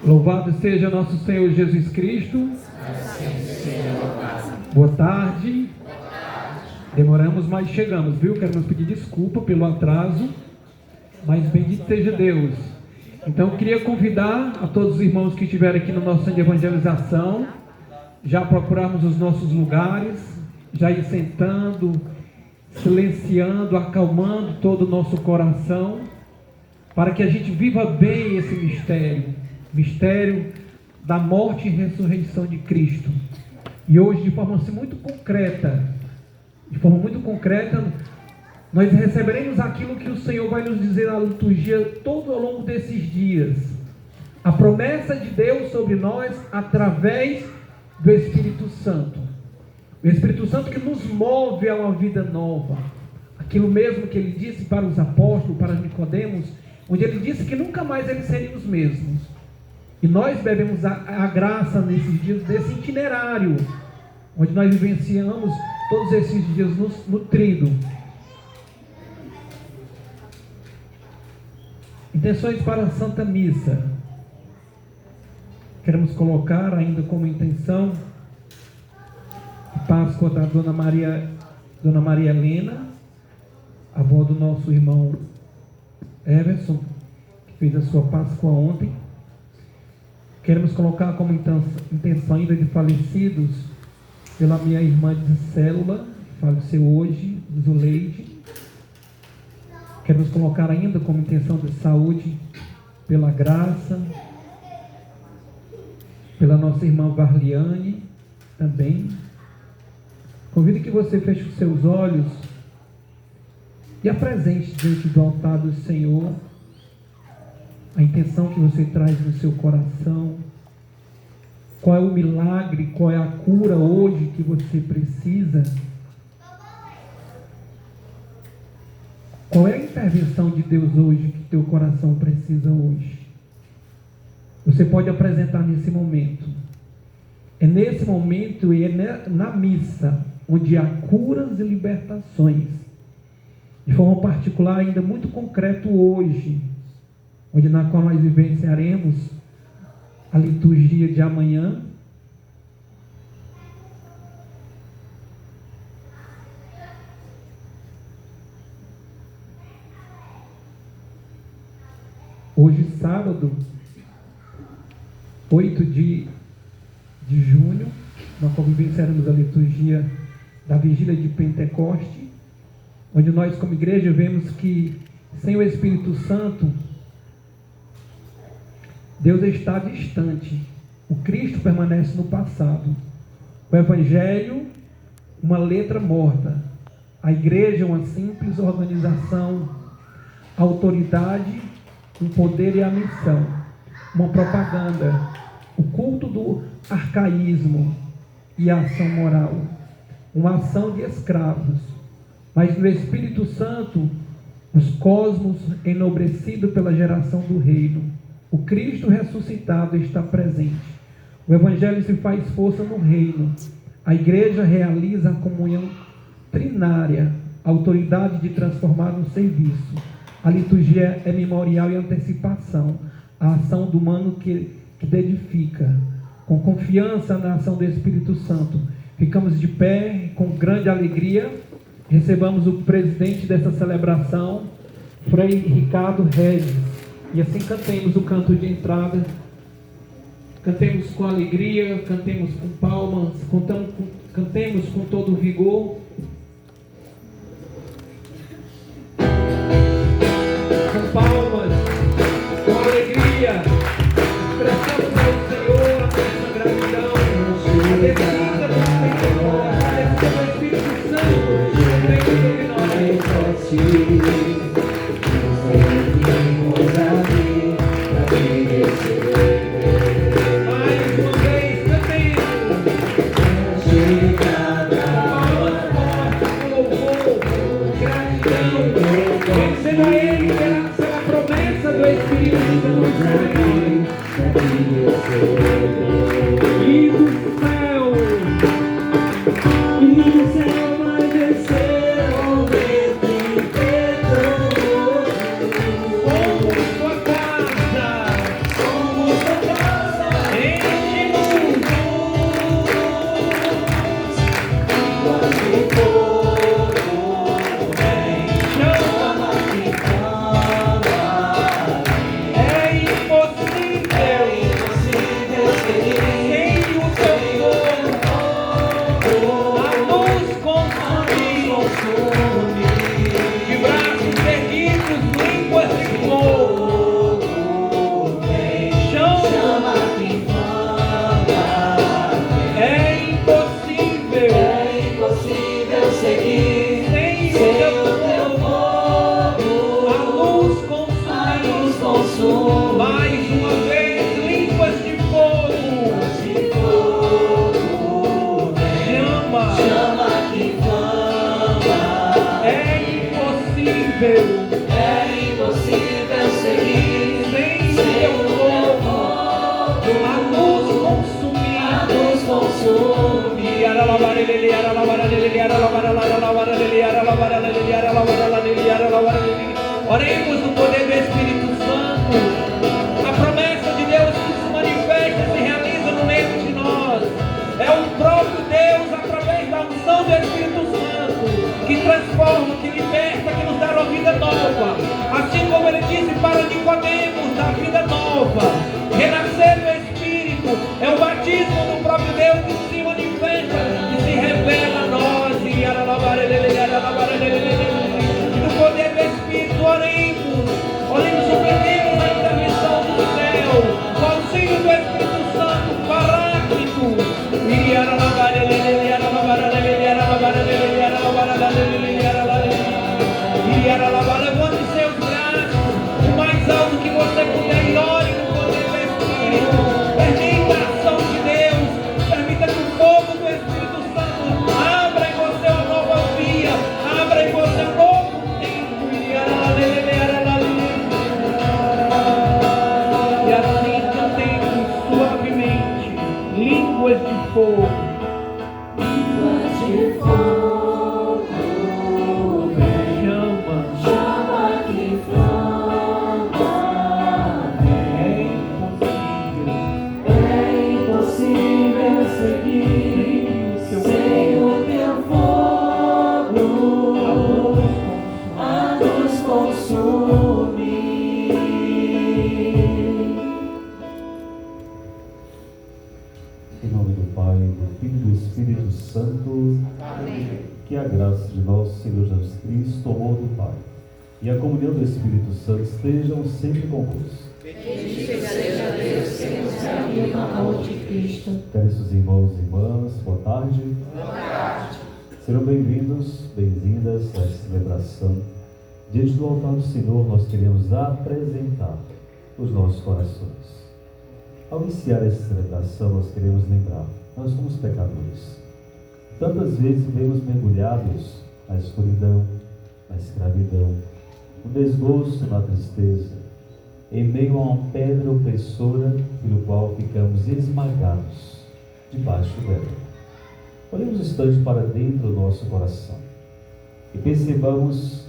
Louvado seja nosso Senhor Jesus Cristo. Boa tarde. Demoramos, mas chegamos, viu? Queremos pedir desculpa pelo atraso, mas bendito seja Deus. Então, eu queria convidar a todos os irmãos que estiverem aqui no nosso centro de evangelização, já procurarmos os nossos lugares, já ir sentando, silenciando, acalmando todo o nosso coração, para que a gente viva bem esse mistério da morte e ressurreição de Cristo. E hoje, de forma assim, muito concreta, nós receberemos aquilo que o Senhor vai nos dizer na liturgia todo ao longo desses dias. A promessa de Deus sobre nós através do Espírito Santo. O Espírito Santo que nos move a uma vida nova. Aquilo mesmo que ele disse para os apóstolos, para Nicodemos, onde ele disse que nunca mais eles seriam os mesmos. E nós bebemos a graça nesses dias, desse itinerário, onde nós vivenciamos todos esses dias nutrido. Intenções para a Santa Missa. Queremos colocar ainda como intenção a Páscoa da Dona Maria Helena, avó do nosso irmão Everson, que fez a sua Páscoa ontem. Queremos colocar como intenção ainda de falecidos pela minha irmã de célula, que faleceu hoje, Zuleide. Queremos colocar ainda como intenção de saúde pela Graça, pela nossa irmã Varliane também. Convido que você feche os seus olhos e apresente diante do altar do Senhor a intenção que você traz no seu coração. Qual é o milagre, qual é a cura hoje que você precisa? Qual é a intervenção de Deus hoje que teu coração precisa hoje? Você pode apresentar nesse momento. É nesse momento e é na missa onde há curas e libertações. De forma particular, ainda muito concreto hoje, onde na qual nós vivenciaremos a liturgia de amanhã. Hoje, sábado, 8 de junho, nós vivenciaremos a liturgia da Vigília de Pentecoste, onde nós, como igreja, vemos que sem o Espírito Santo, Deus está distante. O Cristo permanece no passado. O Evangelho, uma letra morta. A igreja, uma simples organização. A autoridade, o poder e a missão. Uma propaganda. O culto do arcaísmo e a ação moral. Uma ação de escravos. Mas no Espírito Santo, os cosmos enobrecidos pela geração do reino. O Cristo ressuscitado está presente. O Evangelho se faz força no reino. A igreja realiza a comunhão trinária, a autoridade de transformar no serviço. A liturgia é memorial e antecipação, a ação do humano que edifica. Com confiança na ação do Espírito Santo, ficamos de pé com grande alegria. Recebamos o presidente dessa celebração, Frei Ricardo Regis. E assim cantemos o canto de entrada. Cantemos com alegria, cantemos com palmas, cantemos com todo o vigor. Com palmas, com alegria, expressamos ao Senhor a nossa gratidão, a descida do Espírito Santo, vem sobre nós. Mais uma vez, vencendo a Ele pela promessa do Espírito Santo. E do céu vai descer o vento impetuoso. Somos tua casa, somos tua casa. Senhor Jesus Cristo, o amor do Pai e a comunhão do Espírito Santo estejam sempre convosco. Bendito seja Deus que nos reuniu no amor de Cristo. Caríssimos irmãos e irmãs, boa tarde. Boa tarde. Sejam bem-vindos, bem-vindas a esta celebração. Diante do altar do Senhor, nós queremos apresentar os nossos corações. Ao iniciar essa celebração, nós queremos lembrar, nós somos pecadores. Tantas vezes vivemos mergulhados na escuridão, na escravidão, no desgosto, na tristeza, em meio a uma pedra opressora pelo qual ficamos esmagados debaixo dela. Olhemos um instante para dentro do nosso coração e percebamos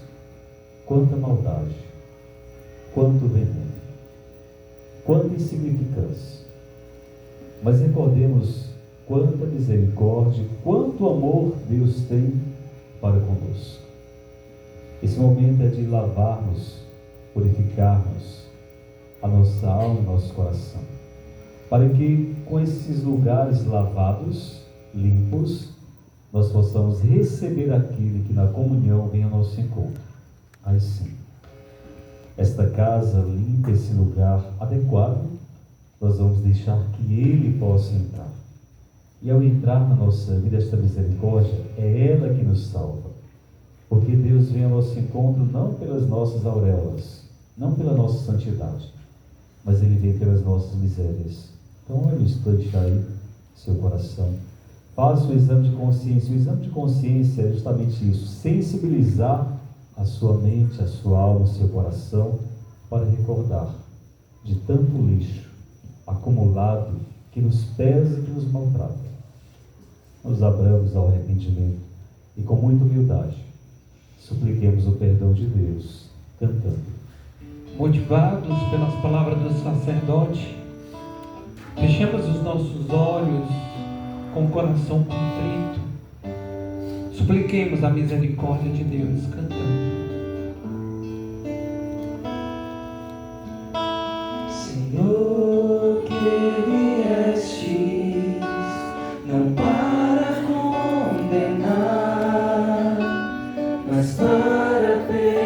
quanta maldade, quanto veneno, quanta insignificância. Mas recordemos quanta misericórdia, quanto amor Deus tem para conosco. Esse momento é de lavarmos, purificarmos a nossa alma e nosso coração, para que com esses lugares lavados, limpos, nós possamos receber aquele que na comunhão vem ao nosso encontro. Aí sim, esta casa limpa, esse lugar adequado, nós vamos deixar que Ele possa entrar. E ao entrar na nossa vida, esta misericórdia, é ela que nos salva. Porque Deus vem ao nosso encontro não pelas nossas auréolas, não pela nossa santidade, mas Ele vem pelas nossas misérias. Então, olha o instante aí, seu coração. Faça um exame de consciência. O exame de consciência é justamente isso, sensibilizar a sua mente, a sua alma, o seu coração, para recordar de tanto lixo acumulado que nos pesa e que nos maltrata. Nos abramos ao arrependimento e com muita humildade supliquemos o perdão de Deus, cantando. Motivados pelas palavras do sacerdote, fechemos os nossos olhos com o coração contrito. Supliquemos a misericórdia de Deus, cantando. Senhor, que viestes, não para condenar, mas para perdoar.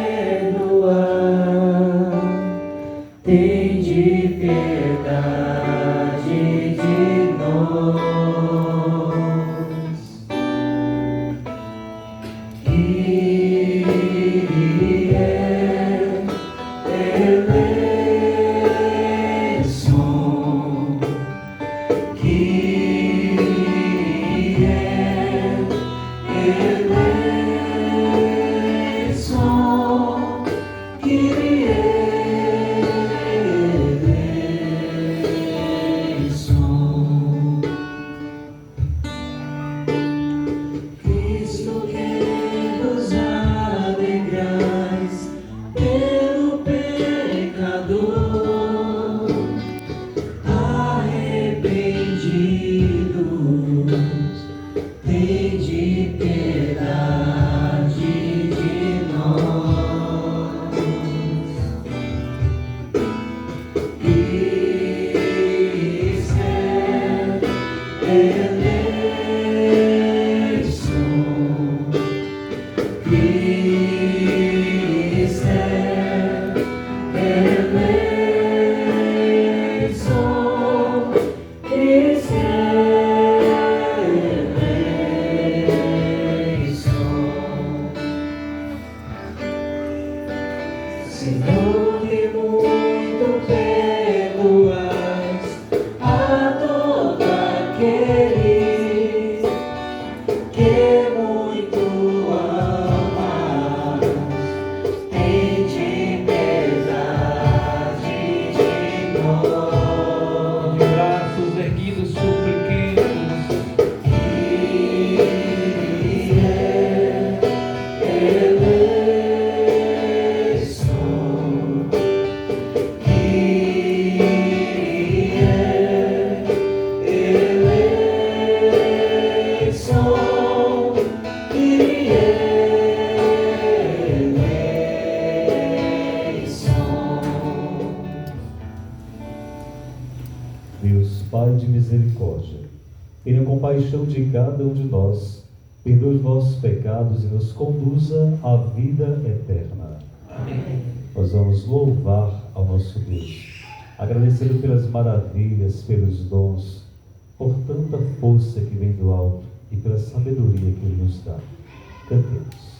Tende piedade de nós. Senhor, que muito perdoas a todo aquele que muito amas. Tende piedade de nós. De braços erguidos, supliquemos. Deus, Pai de misericórdia, tenha compaixão de cada um de nós perdoe os nossos pecados e nos conduza à vida eterna. Amém. Nós vamos louvar ao nosso Deus, agradecendo pelas maravilhas, pelos dons, por tanta força que vem do alto e pela sabedoria que Ele nos dá. Cantemos.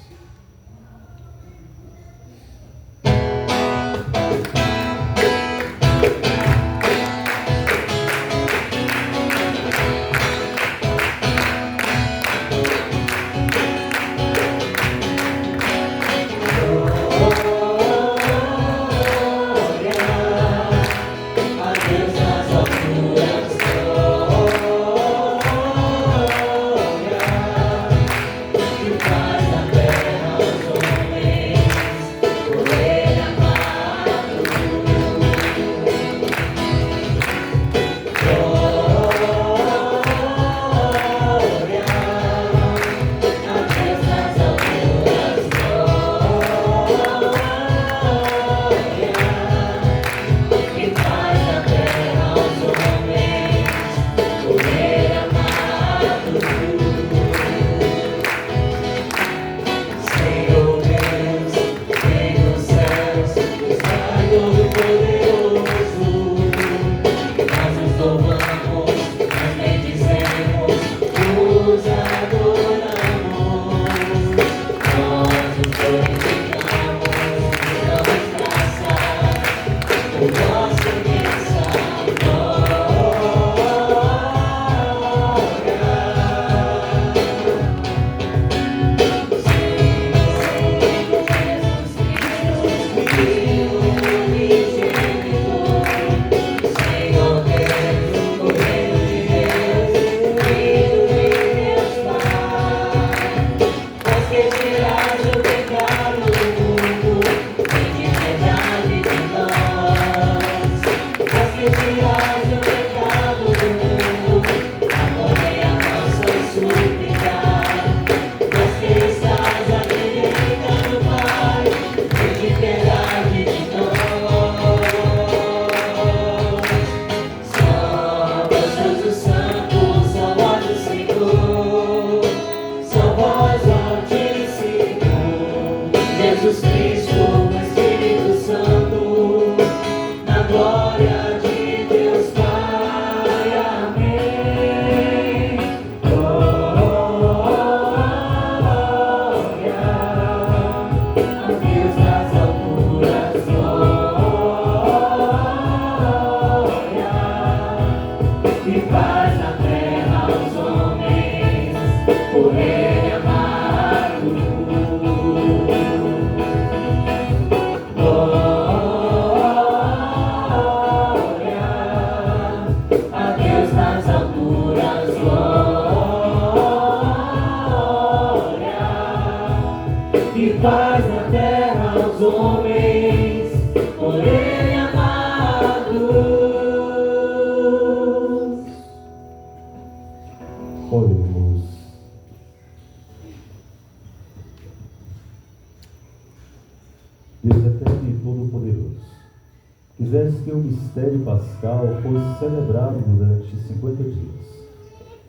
Quiseste que o mistério pascal fosse celebrado durante 50 dias.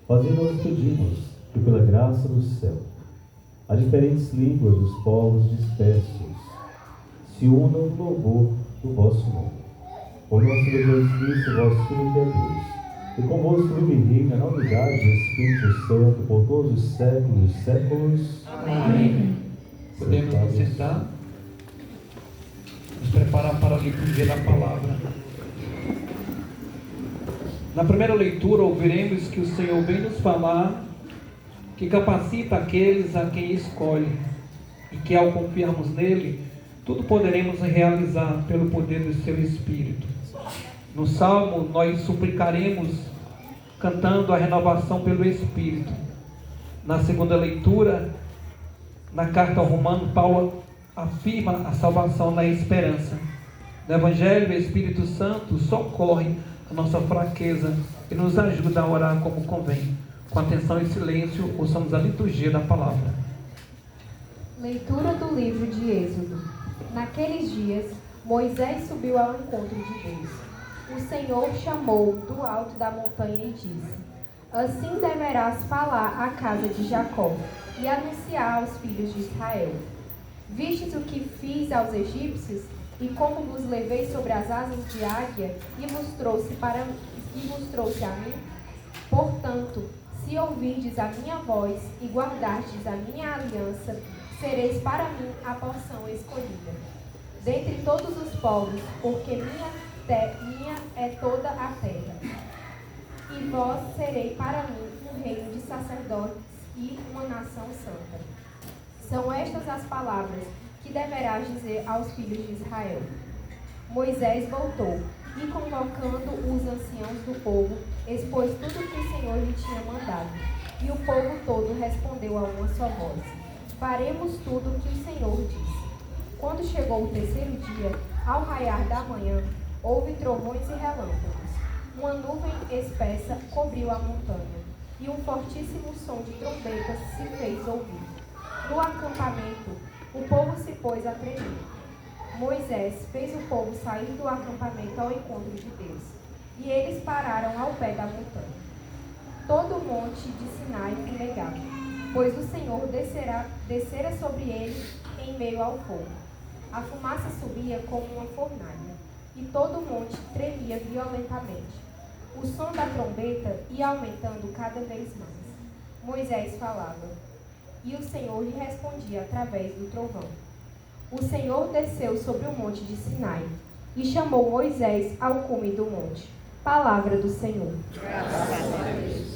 Fazendo nós pedimos que, pela graça do céu, as diferentes línguas dos povos dispersos se unam no louvor do vosso nome. Por nosso Deus Cristo, vosso Filho e Deus, e convosco vive e reina na unidade do Espírito Santo por todos os séculos e séculos. Amém. Podemos nos sentar? Nos preparar para a liturgia da palavra. Na primeira leitura, ouviremos que o Senhor vem nos falar que capacita aqueles a quem escolhe e que, ao confiarmos nele, tudo poderemos realizar pelo poder do seu Espírito. No Salmo, nós suplicaremos cantando a renovação pelo Espírito. Na segunda leitura, na carta ao Romano, Paulo afirma a salvação na esperança. No Evangelho, o Espírito Santo socorre a nossa fraqueza e nos ajuda a orar como convém. Com atenção e silêncio, ouçamos a liturgia da palavra. Leitura do livro de Êxodo. Naqueles dias, Moisés subiu ao encontro de Deus. O Senhor chamou do alto da montanha e disse: Assim deverás falar à casa de Jacó e anunciar aos filhos de Israel. Vistes o que fiz aos egípcios e como vos levei sobre as asas de águia e vos trouxe a mim? Portanto, se ouvirdes a minha voz e guardardes a minha aliança, sereis para mim a porção escolhida dentre todos os povos, porque minha é toda a terra. E vós serei para mim um reino de sacerdotes e uma nação santa. São estas as palavras que deverás dizer aos filhos de Israel. Moisés voltou e, convocando os anciãos do povo, expôs tudo o que o Senhor lhe tinha mandado. E o povo todo respondeu a uma só voz: faremos tudo o que o Senhor disse. Quando chegou o terceiro dia, ao raiar da manhã, houve trovões e relâmpagos. Uma nuvem espessa cobriu a montanha, e um fortíssimo som de trombetas se fez ouvir. No acampamento, o povo se pôs a tremer. Moisés fez o povo sair do acampamento ao encontro de Deus, e eles pararam ao pé da montanha. Todo o monte de Sinai fumegava, pois o Senhor descera sobre ele em meio ao fogo. A fumaça subia como uma fornalha, e todo o monte tremia violentamente. O som da trombeta ia aumentando cada vez mais. Moisés falava, e o Senhor lhe respondia através do trovão. O Senhor desceu sobre o monte de Sinai e chamou Moisés ao cume do monte. Palavra do Senhor. Graças a Deus.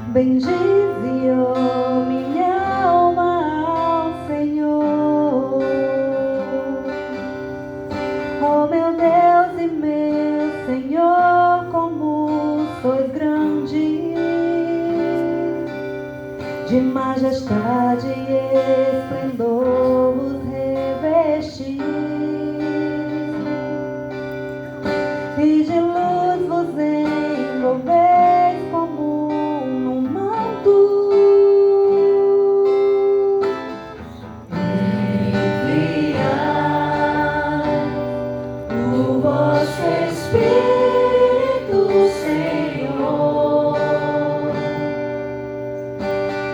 Bendize, ó minha alma, ao Senhor. Ó meu Deus e meu Senhor, como sois grande, de majestade e esplendor vos revestis, e de luz vos envolveis como num manto. Enviai o vosso Espírito, Senhor,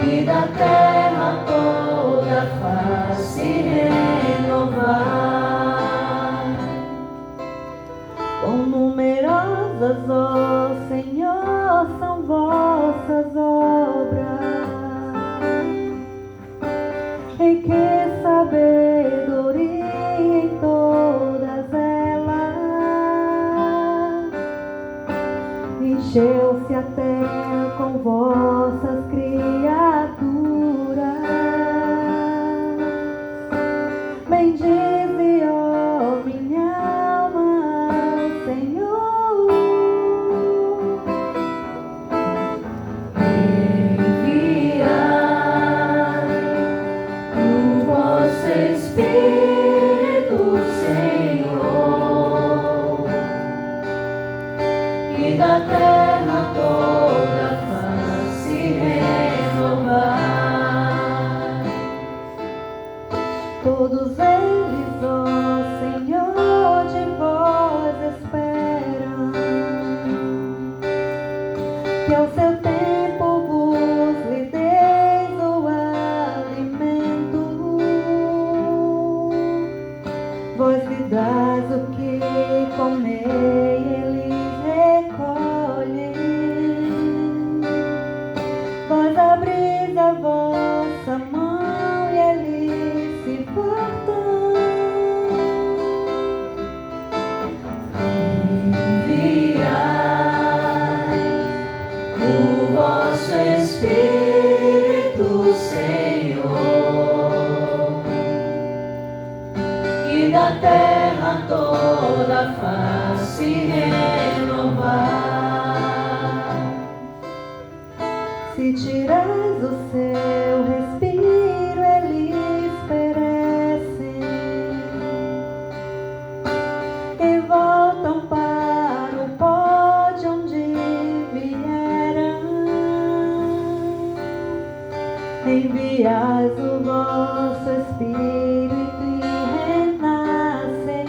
e da terra toda faz-se renovar. Quão numerosas, ó Senhor, são vossas obras, e que sabedoria em todas elas. Encheu-se a terra com vossas criaturas. Bendize, Estendeis a vossa mão e eles se fartam. Enviai o vosso Espírito, Senhor, e da terra toda a face renovar. Se tirais o seu respiro, eles perecem e voltam para o pó de onde vieram. Enviais o vosso Espírito e renascem,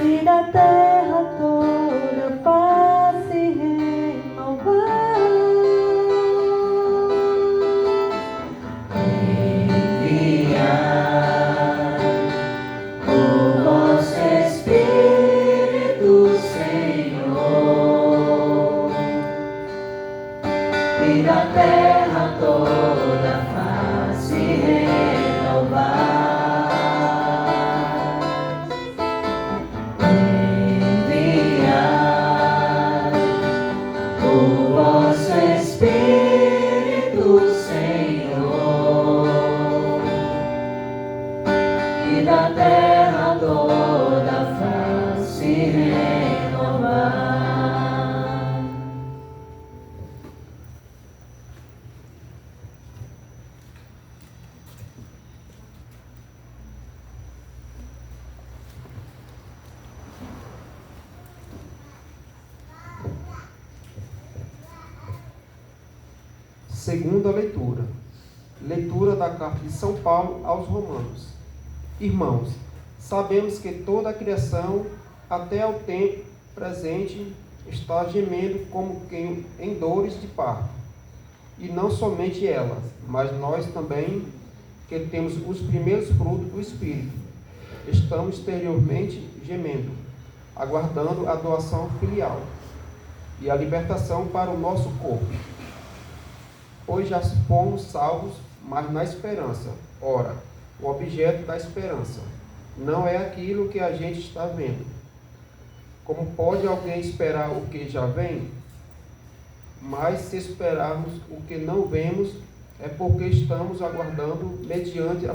e da terra toda face renovar. Enviai o vosso Espírito, Senhor, e da terra toda a face renovar. Enviai o vosso Espírito, Senhor, e da terra toda a face renovar. Segunda leitura. Leitura da carta de São Paulo aos Romanos. Irmãos, sabemos que toda a criação, até ao tempo presente, está gemendo como quem em dores de parto. E não somente ela, mas nós também, que temos os primeiros frutos do Espírito, estamos exteriormente gemendo, aguardando a doação filial e a libertação para o nosso corpo. Pois já fomos salvos, mas na esperança. Ora, o objeto da esperança não é aquilo que a gente está vendo. Como pode alguém esperar o que já vem? Mas se esperarmos o que não vemos, é porque estamos aguardando mediante a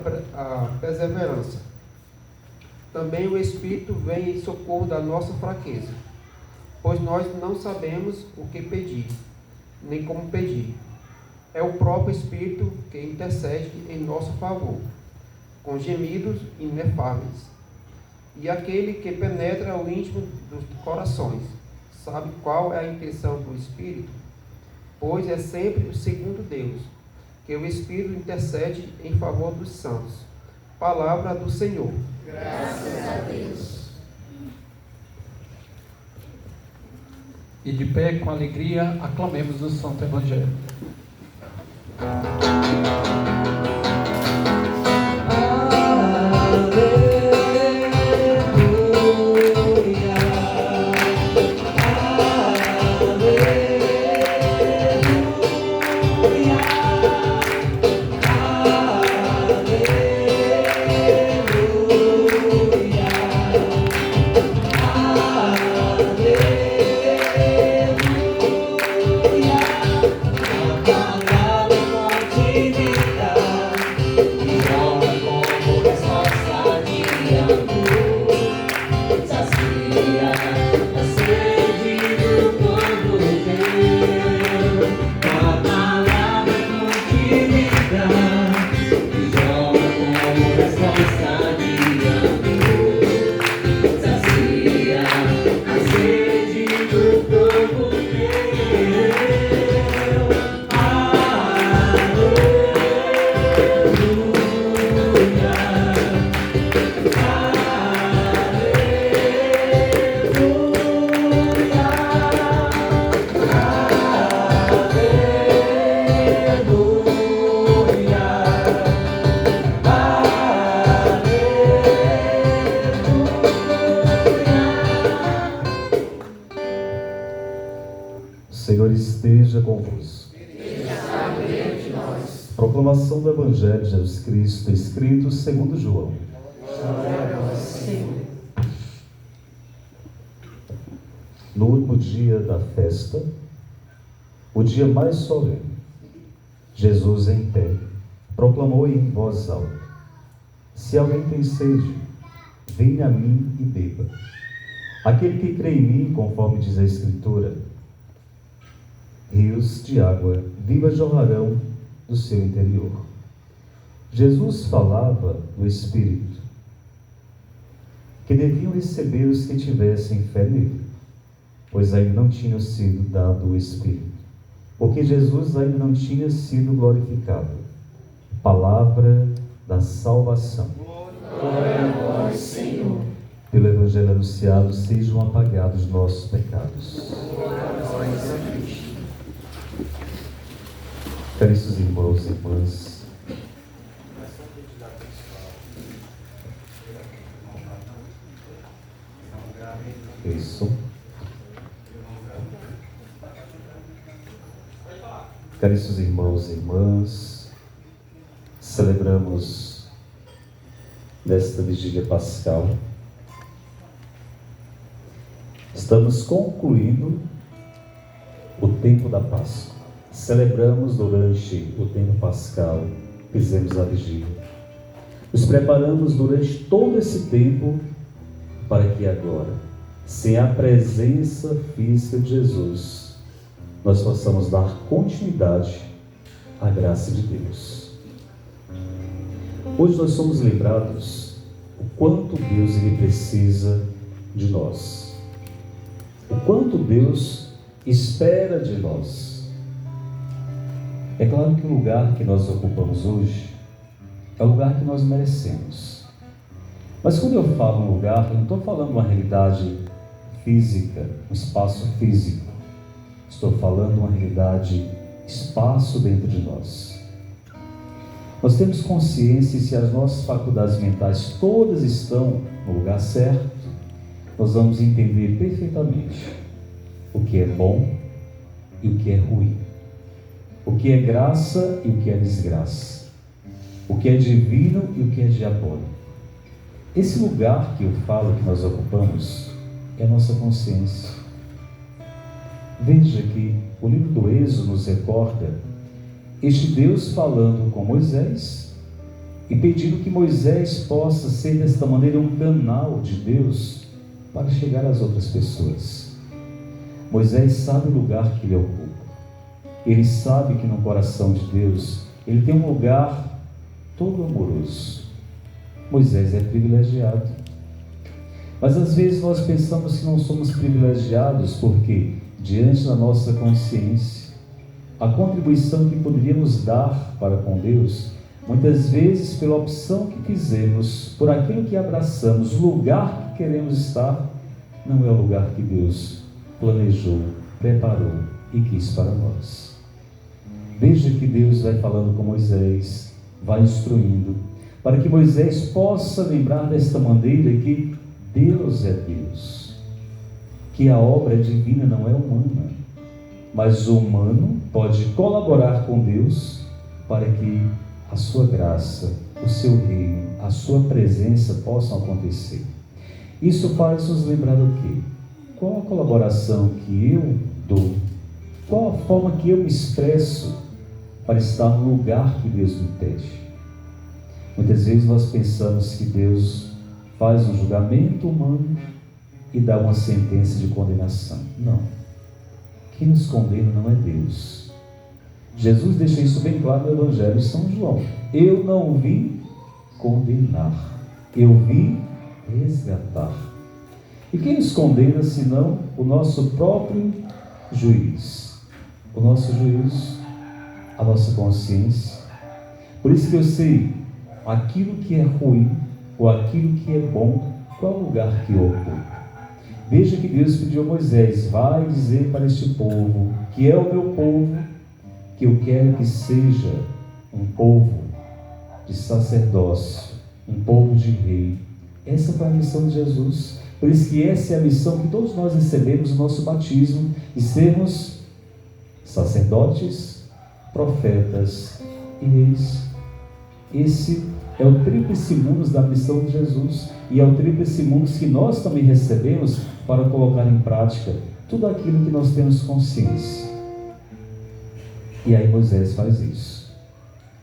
perseverança. Também o Espírito vem em socorro da nossa fraqueza, pois nós não sabemos o que pedir, nem como pedir. É o próprio Espírito que intercede em nosso favor, com gemidos inefáveis. E aquele que penetra o íntimo dos corações, sabe qual é a intenção do Espírito? Pois é sempre segundo Deus, que o Espírito intercede em favor dos santos. Palavra do Senhor. Graças a Deus. E de pé, com alegria, aclamemos o Santo Evangelho. O Senhor esteja convosco. Proclamação do Evangelho de Jesus Cristo, escrito segundo João. No último dia da festa, o dia mais solene, Jesus em pé proclamou em voz alta: se alguém tem sede, venha a mim e beba. Aquele que crê em mim, conforme diz a Escritura, rios de água viva jorrarão do seu interior. Jesus falava do Espírito, que deviam receber os que tivessem fé nele, pois ainda não tinha sido dado o Espírito, porque Jesus ainda não tinha sido glorificado. Palavra da salvação. Glória a vós, Senhor. Pelo Evangelho anunciado, sejam apagados nossos pecados. Glória a vós, Cristo. Caríssimos irmãos e irmãs, isso. Caríssimos irmãos e irmãs, celebramos nesta vigília pascal. Estamos concluindo o tempo da Páscoa. Celebramos durante o tempo pascal, fizemos a vigília. Nos preparamos durante todo esse tempo para que agora, sem a presença física de Jesus, nós possamos dar continuidade à graça de Deus. Hoje nós somos lembrados o quanto Deus ele precisa de nós, o quanto Deus espera de nós. É claro que o lugar que nós ocupamos hoje é o lugar que nós merecemos. Mas quando eu falo um lugar, eu não estou falando uma realidade física, um espaço físico. Estou falando uma realidade, espaço dentro de nós. Nós temos consciência se as nossas faculdades mentais todas estão no lugar certo, nós vamos entender perfeitamente o que é bom e o que é ruim. O que é graça e o que é desgraça. O que é divino e o que é diabólico. Esse lugar que eu falo que nós ocupamos é a nossa consciência. Veja que o livro do Êxodo nos recorda este Deus falando com Moisés e pedindo que Moisés possa ser desta maneira um canal de Deus para chegar às outras pessoas. Moisés sabe o lugar que ele ocupa. Ele sabe que no coração de Deus, ele tem um lugar todo amoroso. Moisés é privilegiado. Mas às vezes nós pensamos que não somos privilegiados porque, diante da nossa consciência, a contribuição que poderíamos dar para com Deus, muitas vezes pela opção que fizemos, por aquilo que abraçamos, o lugar que queremos estar, não é o lugar que Deus planejou, preparou e quis para nós. Veja que Deus vai falando com Moisés, vai instruindo, para que Moisés possa lembrar desta maneira que Deus é Deus, que a obra é divina, não é humana, mas o humano pode colaborar com Deus para que a sua graça, o seu reino, a sua presença possam acontecer. Isso faz nos lembrar do quê? Qual a colaboração que eu dou? Qual a forma que eu me expresso para estar no lugar que Deus me pede? Muitas vezes nós pensamos que Deus faz um julgamento humano e dá uma sentença de condenação. Não. Quem nos condena não é Deus. Jesus deixa isso bem claro no Evangelho de São João. Eu não vim condenar, eu vim resgatar. E quem nos condena senão o nosso próprio juiz? O nosso juiz, a nossa consciência. Por isso que eu sei aquilo que é ruim ou aquilo que é bom, qual o lugar que eu ocupo. Veja que Deus pediu a Moisés: vai dizer para este povo, que é o meu povo, que eu quero que seja um povo de sacerdócio, um povo de rei. Essa foi a missão de Jesus. Por isso que essa é a missão que todos nós recebemos no nosso batismo, de sermos sacerdotes, profetas e reis. Esse é o tríplice munus da missão de Jesus, e é o tríplice munus que nós também recebemos para colocar em prática tudo aquilo que nós temos consciência. E aí Moisés faz isso.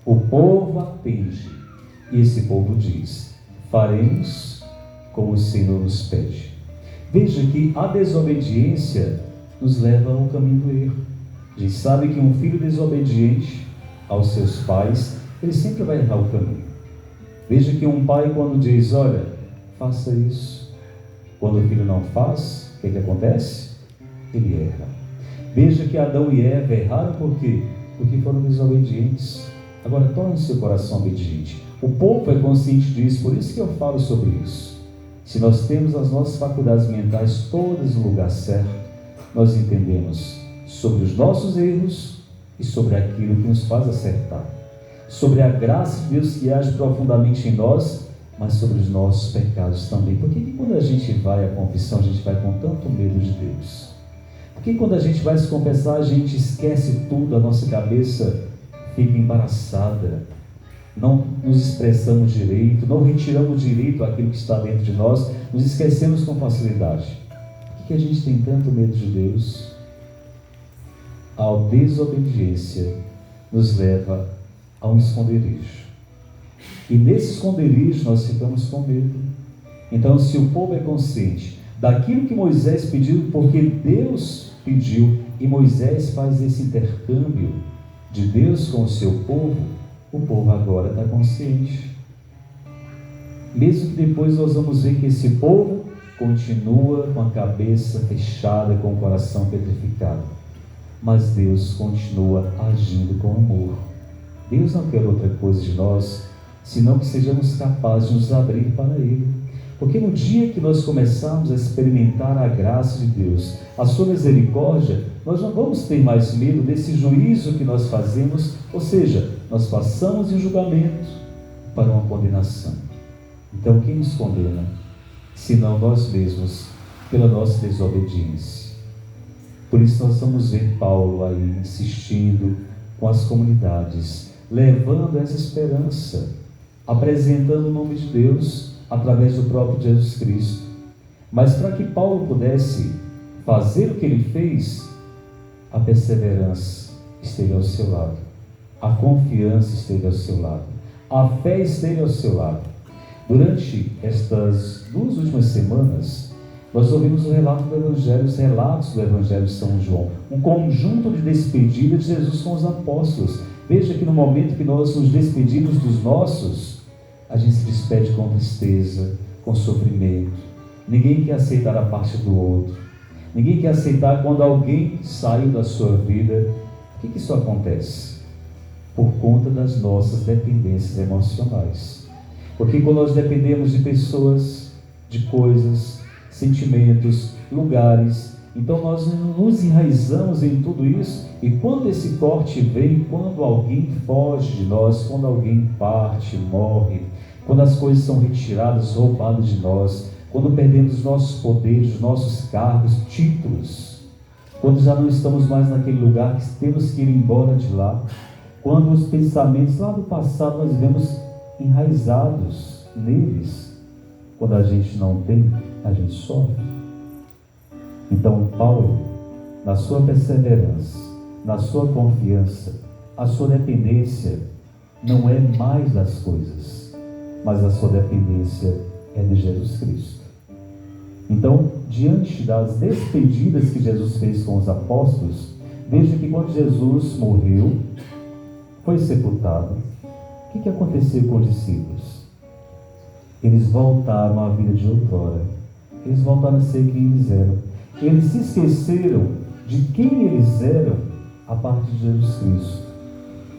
O povo atende, e esse povo diz: faremos como o Senhor nos pede. Veja que a desobediência nos leva ao caminho do erro. A gente sabe que um filho desobediente aos seus pais, ele sempre vai errar o caminho. Veja que um pai, quando diz: olha, faça isso, quando o filho não faz, o que acontece? Ele erra. Veja que Adão e Eva erraram por quê? Porque foram desobedientes. Agora torne seu coração obediente. O povo é consciente disso, por isso que eu falo sobre isso. Se nós temos as nossas faculdades mentais todas no lugar certo, nós entendemos sobre os nossos erros e sobre aquilo que nos faz acertar. Sobre a graça de Deus que age profundamente em nós, mas sobre os nossos pecados também. Por que quando a gente vai à confissão, a gente vai com tanto medo de Deus? Por que quando a gente vai se confessar, a gente esquece tudo, a nossa cabeça fica embaraçada, não nos expressamos direito, não retiramos direito aquilo que está dentro de nós, nos esquecemos com facilidade? Por que a gente tem tanto medo de Deus? A desobediência nos leva a um esconderijo. E nesse esconderijo nós ficamos com medo. Então, se o povo é consciente daquilo que Moisés pediu, porque Deus pediu, e Moisés faz esse intercâmbio de Deus com o seu povo, o povo agora está consciente. Mesmo que depois nós vamos ver que esse povo continua com a cabeça fechada, com o coração petrificado. Mas Deus continua agindo com amor. Deus não quer outra coisa de nós, senão que sejamos capazes de nos abrir para Ele. Porque no dia que nós começarmos a experimentar a graça de Deus, a sua misericórdia, nós não vamos ter mais medo desse juízo que nós fazemos, ou seja, nós passamos em julgamento para uma condenação. Então quem nos condena? Senão nós mesmos, pela nossa desobediência. Por isso nós vamos ver Paulo aí insistindo com as comunidades, levando essa esperança, apresentando o nome de Deus através do próprio Jesus Cristo. Mas para que Paulo pudesse fazer o que ele fez, a perseverança esteve ao seu lado, a confiança esteve ao seu lado, a fé esteve ao seu lado. Durante estas 2 últimas semanas, nós ouvimos o relato do Evangelho, os relatos do Evangelho de São João, um conjunto de despedida de Jesus com os apóstolos. Veja que no momento que nós nos despedimos dos nossos, a gente se despede com tristeza, com sofrimento. Ninguém quer aceitar a parte do outro. Ninguém quer aceitar quando alguém saiu da sua vida. Por que isso acontece? Por conta das nossas dependências emocionais. Porque quando nós dependemos de pessoas, de coisas, sentimentos, lugares, então nós nos enraizamos em tudo isso, e quando esse corte vem, quando alguém foge de nós, quando alguém parte, morre, quando as coisas são retiradas, roubadas de nós, quando perdemos os nossos poderes, os nossos cargos, títulos, quando já não estamos mais naquele lugar que temos que ir embora de lá, quando os pensamentos lá do passado nós vemos enraizados neles, quando a gente não tem, a gente sofre. Então Paulo, na sua perseverança, na sua confiança, a sua dependência não é mais das coisas, mas a sua dependência é de Jesus Cristo. Então, diante das despedidas que Jesus fez com os apóstolos, veja que quando Jesus morreu, foi sepultado, o que aconteceu com os discípulos? Eles voltaram à vida de outrora. Eles voltaram a ser quem eles eram. Eles se esqueceram de quem eles eram a partir de Jesus Cristo.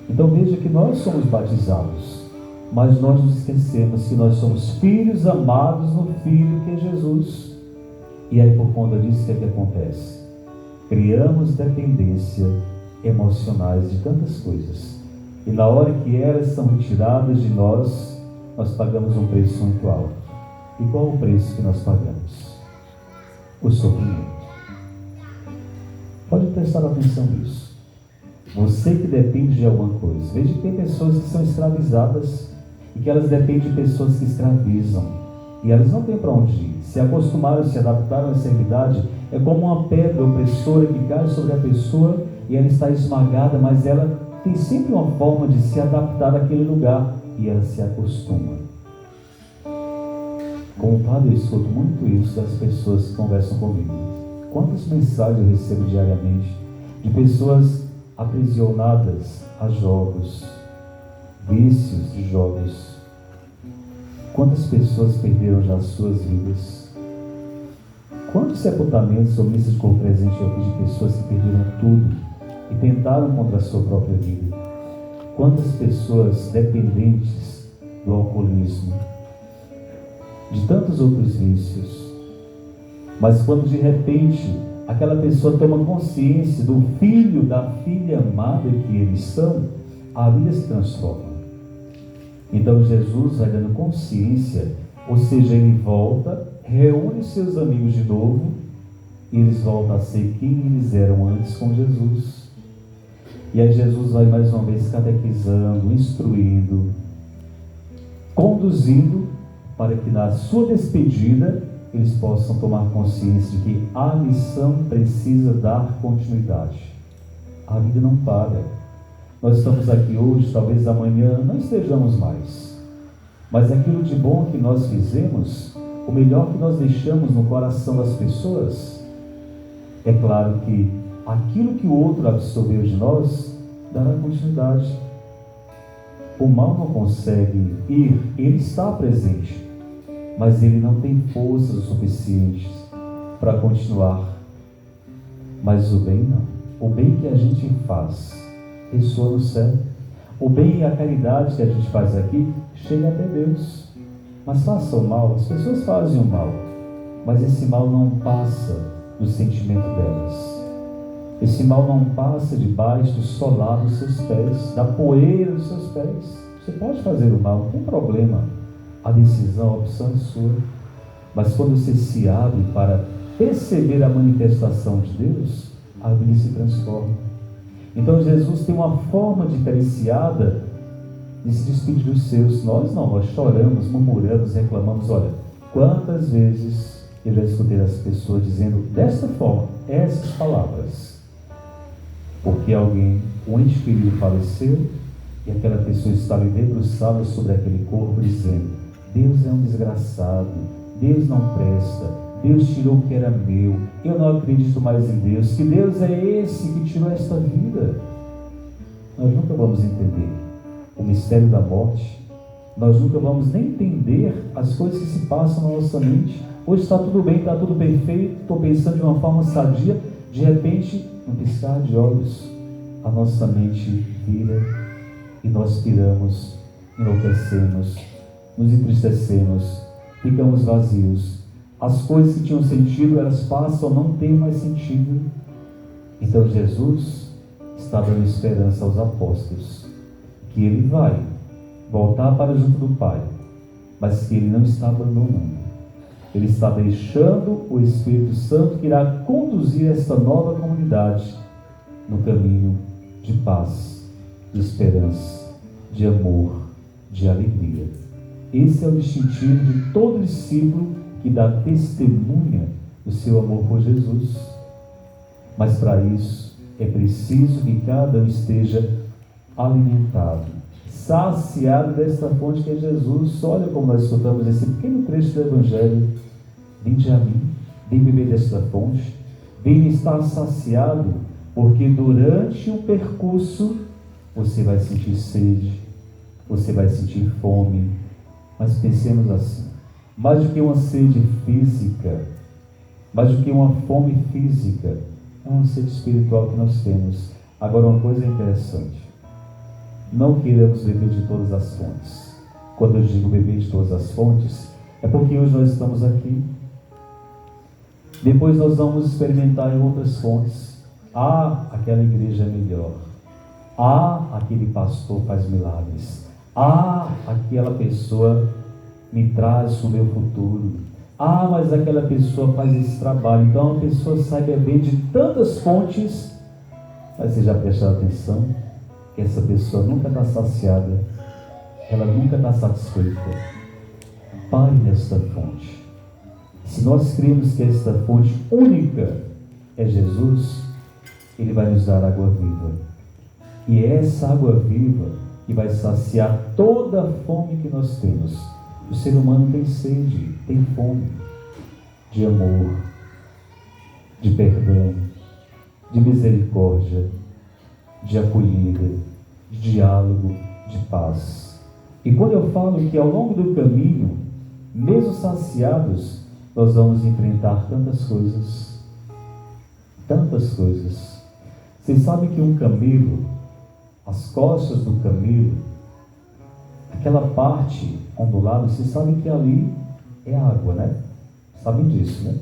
Então veja que nós somos batizados, mas nós nos esquecemos que nós somos filhos amados no Filho que é Jesus. E aí por conta disso, o que acontece? Criamos dependência emocionais de tantas coisas. E na hora que elas são retiradas de nós, nós pagamos um preço muito alto. E qual o preço que nós pagamos? O sofrimento. Pode prestar atenção nisso. Você que depende de alguma coisa. Veja que tem pessoas que são escravizadas e que elas dependem de pessoas que escravizam. E elas não têm para onde ir. Se acostumaram, se adaptaram a essa realidade. É como uma pedra opressora que cai sobre a pessoa e ela está esmagada, mas ela tem sempre uma forma de se adaptar àquele lugar e ela se acostuma. Como padre, eu escuto muito isso das pessoas que conversam comigo. Quantas mensagens eu recebo diariamente de pessoas aprisionadas a jogos, vícios de jogos. Quantas pessoas perderam já as suas vidas? Quantos sepultamentos ou missas de corpo presente eu fiz de pessoas que perderam tudo e tentaram contra a sua própria vida? Quantas pessoas dependentes do alcoolismo, de tantos outros vícios, mas quando de repente aquela pessoa toma consciência do filho, da filha amada que eles são, a vida se transforma. Então Jesus vai dando consciência, ou seja, ele volta, reúne seus amigos de novo e eles voltam a ser quem eles eram antes com Jesus. E aí Jesus vai mais uma vez catequizando, instruindo, conduzindo para que na sua despedida eles possam tomar consciência de que a missão precisa dar continuidade. A vida não para. Nós estamos aqui hoje, talvez amanhã não estejamos mais. Mas aquilo de bom que nós fizemos, o melhor que nós deixamos no coração das pessoas, é claro que aquilo que o outro absorveu de nós, dará continuidade. O mal não consegue ir, ele está presente, mas ele não tem forças o suficientes para continuar. Mas o bem não. O bem que a gente faz ressoa no céu. O bem e a caridade que a gente faz aqui chega até Deus. Mas faça o mal, as pessoas fazem o mal, mas esse mal não passa do sentimento delas. Esse mal não passa debaixo do solar dos seus pés, da poeira dos seus pés. Você pode fazer o mal, não tem problema. A decisão, a opção é sua. Mas quando você se abre para perceber a manifestação de Deus, a vida se transforma. Então Jesus tem uma forma diferenciada de se despedir dos seus. Nós não, nós choramos, murmuramos, reclamamos. Olha, quantas vezes eu já escutei as pessoas dizendo desta forma, essas palavras. Porque alguém, um ente querido faleceu e aquela pessoa está ali debruçada sobre aquele corpo dizendo: Deus é um desgraçado, Deus não presta, Deus tirou o que era meu, eu não acredito mais em Deus, que Deus é esse que tirou esta vida. Nós nunca vamos entender o mistério da morte, nós nunca vamos nem entender as coisas que se passam na nossa mente. Hoje está tudo bem, está tudo perfeito, estou pensando de uma forma sadia, de repente, num piscar de olhos, a nossa mente vira e nós piramos, enlouquecemos, nos entristecemos, ficamos vazios. As coisas que tinham sentido, elas passam a não ter mais sentido. Então Jesus está dando esperança aos apóstolos, que ele vai voltar para junto do Pai, mas que ele não está abandonando. Ele está deixando o Espírito Santo que irá conduzir esta nova comunidade no caminho de paz, de esperança, de amor, de alegria. Esse é o distintivo de todo discípulo que dá testemunha do seu amor por Jesus. Mas para isso é preciso que cada um esteja alimentado, saciado desta fonte que é Jesus. Olha como nós escutamos esse pequeno trecho do Evangelho: vinde a mim, vem beber desta fonte, vem estar saciado, porque durante o percurso você vai sentir sede, você vai sentir fome. Mas pensemos assim: mais do que uma sede física, mais do que uma fome física, é uma sede espiritual que nós temos. Agora, uma coisa interessante: não queremos beber de todas as fontes. Quando eu digo beber de todas as fontes, é porque hoje nós estamos aqui, depois nós vamos experimentar em outras fontes. Ah, aquela igreja é melhor. Ah, aquele pastor faz milagres. Ah, aquela pessoa me traz o meu futuro. Ah, mas aquela pessoa faz esse trabalho. Então a pessoa sai beber de tantas fontes, Mas você já prestou atenção que essa pessoa nunca está saciada, ela nunca está satisfeita. Pare nesta fonte. Se nós cremos que esta fonte única é Jesus, Ele vai nos dar água viva. E é essa água viva que vai saciar toda a fome que nós temos. O ser humano tem sede, tem fome de amor, de perdão, de misericórdia, de acolhida, de diálogo, de paz. E quando eu falo que ao longo do caminho, mesmo saciados, nós vamos enfrentar tantas coisas. Tantas coisas. Vocês sabem que um camelo, as costas do camelo, aquela parte ondulada, vocês sabem que ali é água, né? Sabem disso, né?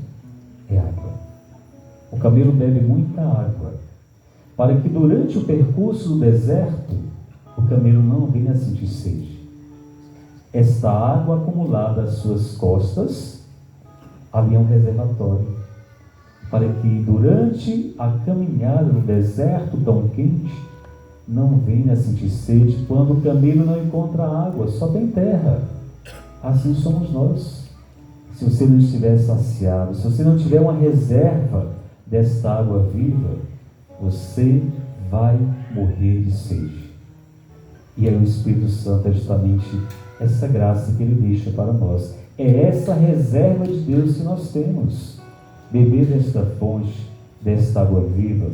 É água. O camelo bebe muita água, para que durante o percurso do deserto, o camelo não venha a sentir sede. Esta água acumulada às suas costas, ali é um reservatório, para que durante a caminhada no deserto tão quente, não venha a sentir sede quando o camelo não encontra água, só tem terra. Assim somos nós. Se você não estiver saciado, se você não tiver uma reserva desta água viva, você vai morrer de sede. E aí o Espírito Santo é justamente essa graça que Ele deixa para nós. É essa reserva de Deus que nós temos. Beber desta fonte, desta água viva,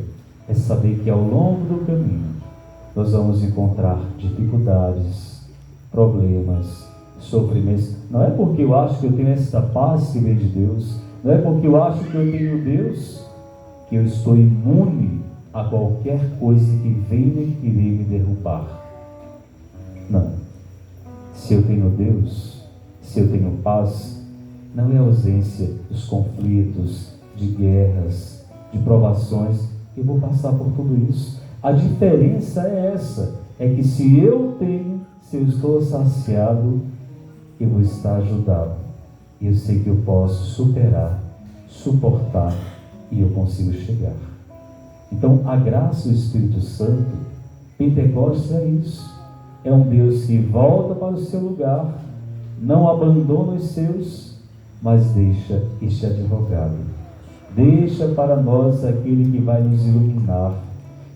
é saber que ao longo do caminho nós vamos encontrar dificuldades, problemas, sofrimentos. Não é porque eu acho que eu tenho essa paz que vem de Deus, não é porque eu acho que eu tenho Deus, que eu estou imune a qualquer coisa que venha querer me derrubar. Não. Se eu tenho Deus, se eu tenho paz, não é a ausência dos conflitos, de guerras, de provações. Eu vou passar por tudo isso. A diferença é essa, é que se eu estou saciado, eu vou estar ajudado. E eu sei que eu posso superar, suportar, e eu consigo chegar. Então, a graça do Espírito Santo, Pentecostes é isso. É um Deus que volta para o seu lugar, não abandona os seus, mas deixa este advogado. Deixa para nós aquele que vai nos iluminar,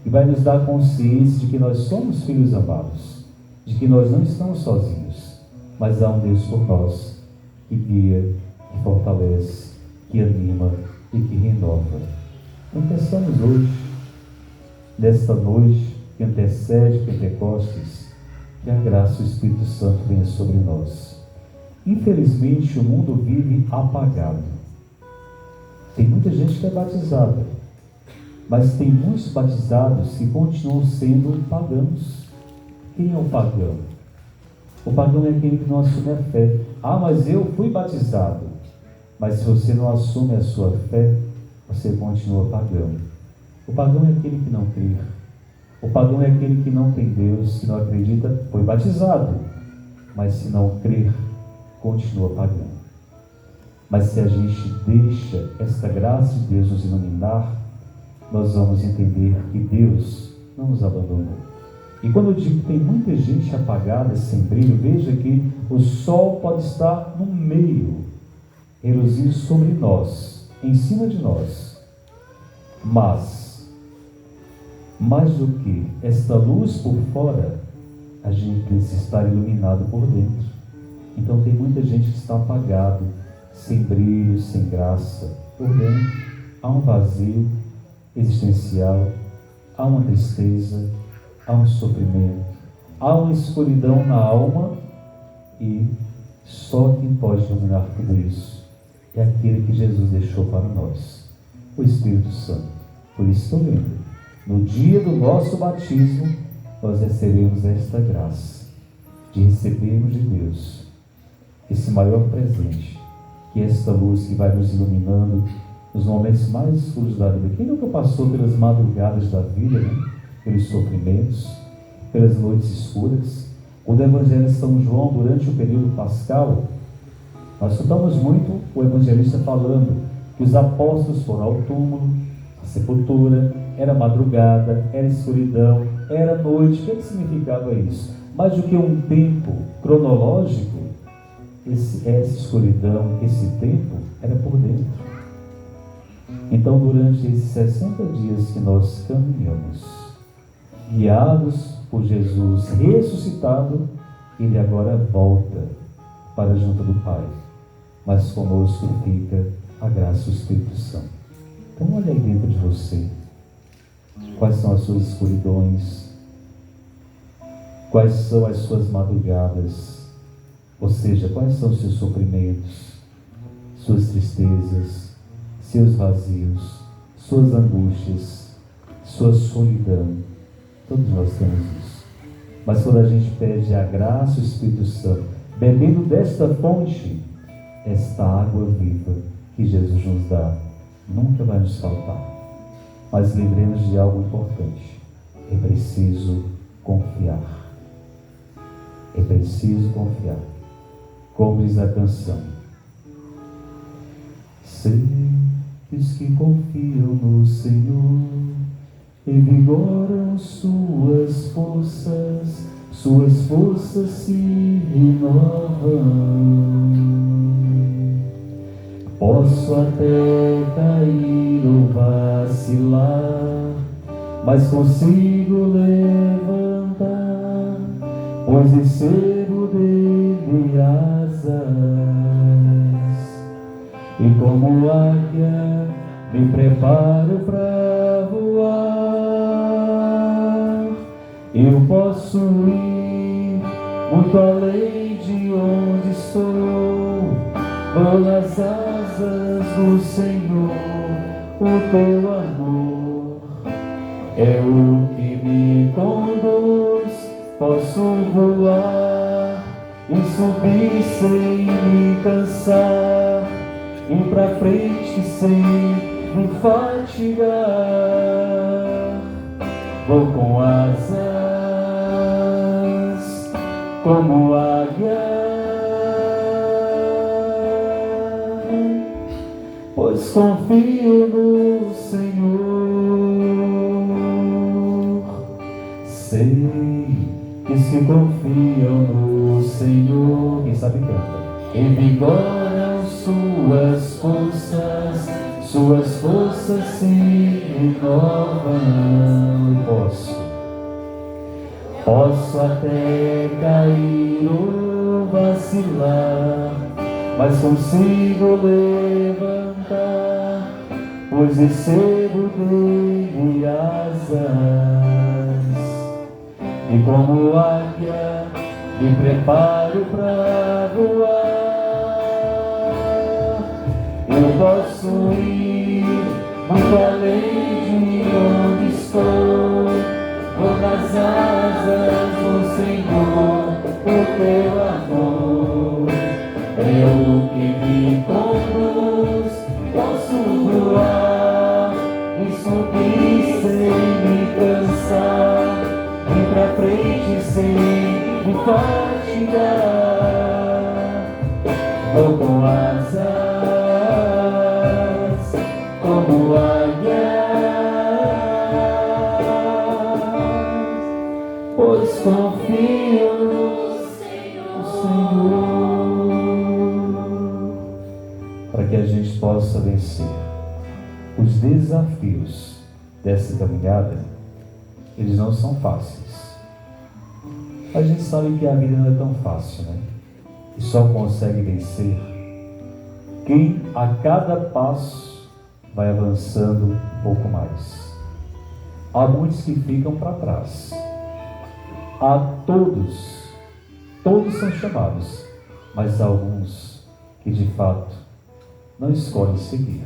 que vai nos dar consciência de que nós somos filhos amados, de que nós não estamos sozinhos, mas há um Deus por nós, que guia, que fortalece, que anima e que renova. Então, pensamos hoje, nesta noite que antecede Pentecostes, que a graça do Espírito Santo venha sobre nós. Infelizmente, o mundo vive apagado. Tem muita gente que é batizada, mas tem muitos batizados que continuam sendo pagãos. Quem é o pagão? O pagão é aquele que não assume a fé. Ah, mas eu fui batizado. Mas se você não assume a sua fé, você continua pagão. O pagão é aquele que não crê. O pagão é aquele que não tem Deus, que não acredita, foi batizado, mas se não crer, continua pagão. Mas se a gente deixa esta graça de Deus nos iluminar, nós vamos entender que Deus não nos abandonou. E quando eu digo que tem muita gente apagada, sem brilho, veja que o sol pode estar no meio, reluzir sobre nós, em cima de nós. Mas, mais do que esta luz por fora, a gente precisa estar iluminado por dentro. Então tem muita gente que está apagado, sem brilho, sem graça. Por dentro há um vazio existencial, há uma tristeza, há um sofrimento, há uma escuridão na alma, e só quem pode iluminar tudo isso é aquele que Jesus deixou para nós, o Espírito Santo. Por isso estou lendo. No dia do nosso batismo, nós recebemos esta graça de recebermos de Deus esse maior presente, que é esta luz que vai nos iluminando nos momentos mais escuros da vida. Quem nunca passou pelas madrugadas da vida, né? Pelos sofrimentos, pelas noites escuras? Quando o Evangelho de São João, durante o período pascal, nós escutamos muito o evangelista falando que os apóstolos foram ao túmulo, à sepultura, era madrugada, era escuridão, era noite. O que significava isso? Mais do que um tempo cronológico, essa escuridão, esse tempo, era por dentro. Então, durante esses 60 dias que nós caminhamos, guiados por Jesus ressuscitado, Ele agora volta para junto do Pai. Mas conosco fica a graça do Espírito Santo. Então, olha aí dentro de você. Quais são as suas escuridões? Quais são as suas madrugadas? Ou seja, quais são os seus sofrimentos, suas tristezas, seus vazios, suas angústias, sua solidão? Todos nós temos isso. Mas quando a gente pede a graça do Espírito Santo, bebendo desta fonte, esta água viva que Jesus nos dá, nunca vai nos faltar. Mas lembremos de algo importante. É preciso confiar. É preciso confiar. Como diz a canção: Seres que confiam no Senhor revigoram suas forças se renovam. Posso até cair ou vacilar, mas consigo levantar, pois recebo dele asas. E como águia me preparo para voar. Eu posso ir muito além de onde estou, vou nas asas do Senhor. O teu amor é o que me conduz. Posso voar e subir sem me cansar, ir pra frente sem me fatigar. Vou com asas como águia, pois confio no Senhor. Sei que os que confiam no Senhor, quem sabe canta, revigoram suas forças se renovam. Posso até cair ou vacilar, mas consigo levantar, pois recebo dele asas. E como águia me preparo para voar. Eu posso ir muito além de onde estou, vou nas asas do Senhor. O teu amor é o que me conduz. Posso voar e subir sem me cansar, ir pra frente sem me fatigar. Vou com asas como águias, pois confio no Senhor. Para que a gente possa vencer os desafios dessa caminhada, eles não são fáceis. A gente sabe que a vida não é tão fácil, né? E só consegue vencer quem a cada passo vai avançando um pouco mais. Há muitos que ficam para trás. Há todos são chamados, mas há alguns que de fato não escolhem seguir.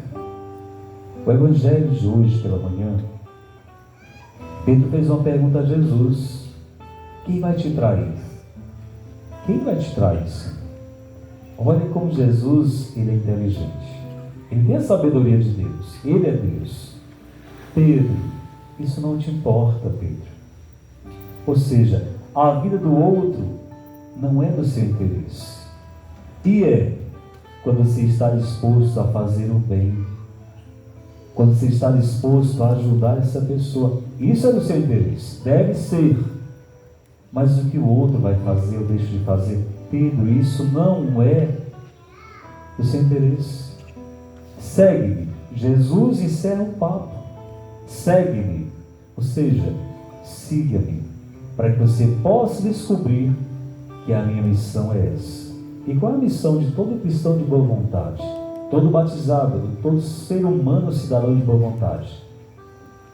O Evangelho de hoje pela manhã, Pedro fez uma pergunta a Jesus: quem vai te trair? Quem vai te trair, Senhor? Olha como Jesus, ele é inteligente. Ele tem a sabedoria de Deus. Ele é Deus. Pedro, isso não te importa, Pedro. Ou seja, a vida do outro não é do seu interesse. E é quando você está disposto a fazer o bem. quando você está disposto a ajudar essa pessoa. Isso é do seu interesse, deve ser. Mas o que o outro vai fazer ou deixa de fazer, Pedro, isso não é do seu interesse. Segue-me. Jesus encerra o papo. Segue-me. Ou seja, siga-me, para que você possa descobrir que a minha missão é essa. E qual é a missão de todo cristão de boa vontade? Todo batizado, todo ser humano cidadão de boa vontade?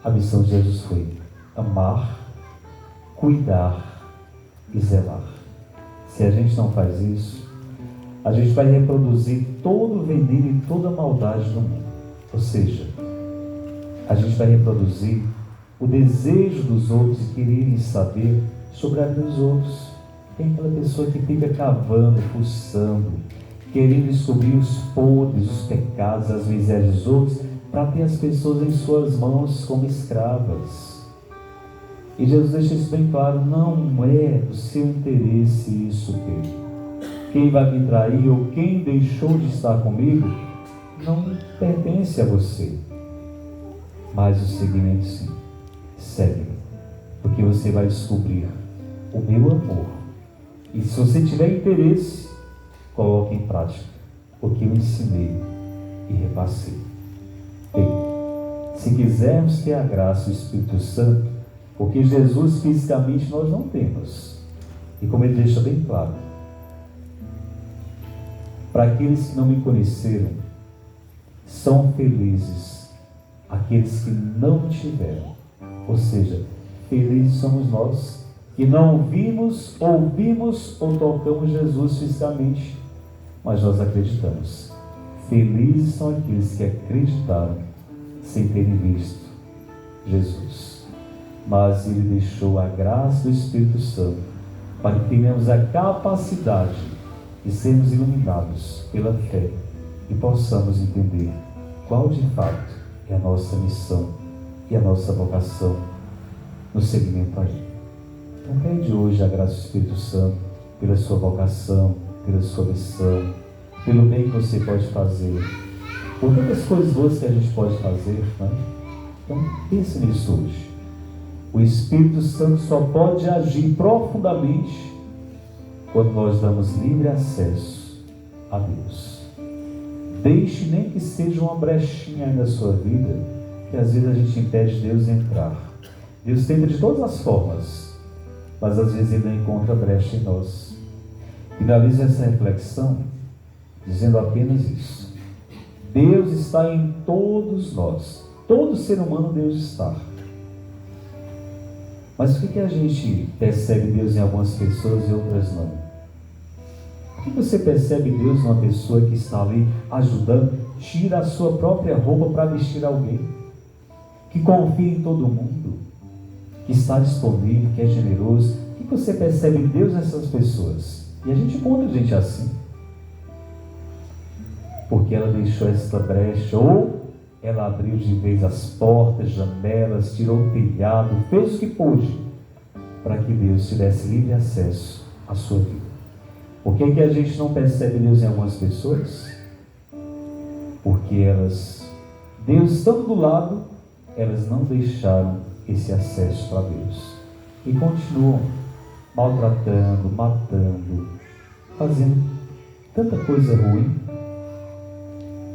A missão de Jesus foi amar, cuidar e zelar. Se a gente não faz isso, a gente vai reproduzir todo o veneno e toda a maldade do mundo. Ou seja, a gente vai reproduzir o desejo dos outros e quererem saber sobre a vida dos outros. Tem aquela pessoa que fica cavando, fuçando, querendo descobrir os podres, os pecados, as misérias dos outros, para ter as pessoas em suas mãos como escravas. E Jesus deixa isso bem claro, não é do seu interesse isso, Pedro. Quem vai me trair ou quem deixou de estar comigo, não pertence a você. Mas o seguimento sim, segue-me, porque você vai descobrir o meu amor. E se você tiver interesse, coloque em prática o que eu ensinei e repassei. Bem, se quisermos ter a graça do Espírito Santo, porque Jesus fisicamente nós não temos, e como ele deixa bem claro, para aqueles que não me conheceram, são felizes aqueles que não me tiveram. Ou seja, felizes somos nós que não vimos, ouvimos ou tocamos Jesus fisicamente, mas nós acreditamos. Felizes são aqueles que acreditaram sem terem visto Jesus. Mas ele deixou a graça do Espírito Santo para que tenhamos a capacidade de sermos iluminados pela fé e possamos entender qual de fato é a nossa missão e a nossa vocação no seguimento a Ele. Então pede hoje a graça do Espírito Santo pela sua vocação, pela sua missão, pelo bem que você pode fazer, por tantas coisas boas que a gente pode fazer, né? Então pense nisso hoje. O Espírito Santo só pode agir profundamente quando nós damos livre acesso a Deus. Deixe nem que seja uma brechinha aí na sua vida, que às vezes a gente impede Deus entrar. Deus tenta de todas as formas, mas às vezes Ele não encontra brecha em nós. Finalize essa reflexão dizendo apenas isso: Deus está em todos nós. Todo ser humano Deus está. Mas por que a gente percebe Deus em algumas pessoas e outras não? Por que você percebe Deus numa pessoa que está ali ajudando, tira a sua própria roupa para vestir alguém, que confia em todo mundo, que está disponível, que é generoso? Por que você percebe Deus nessas pessoas? E a gente encontra gente assim. Porque ela deixou esta brecha, ou ela abriu de vez as portas, janelas, tirou o telhado, fez o que pôde para que Deus tivesse livre acesso à sua vida. Por que a gente não percebe Deus em algumas pessoas? Porque elas, Deus estando do lado, elas não deixaram esse acesso para Deus e continuam maltratando, matando, fazendo tanta coisa ruim.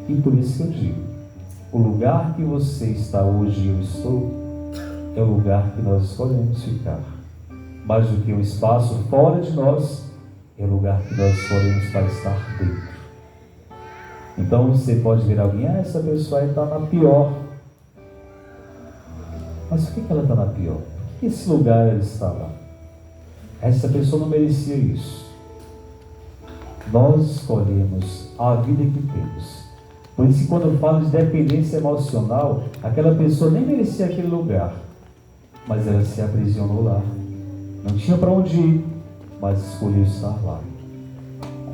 E por isso que eu digo, o lugar que você está hoje e eu estou, é o lugar que nós escolhemos ficar. Mais do que um espaço fora de nós, é o lugar que nós escolhemos para estar dentro. Então você pode ver alguém, essa pessoa aí está na pior. Mas por que ela está na pior? Por que esse lugar ela está lá? Essa pessoa não merecia isso. Nós escolhemos a vida que temos. Por isso que quando eu falo de dependência emocional, aquela pessoa nem merecia aquele lugar, mas ela se aprisionou lá. Não tinha para onde ir, mas escolheu estar lá.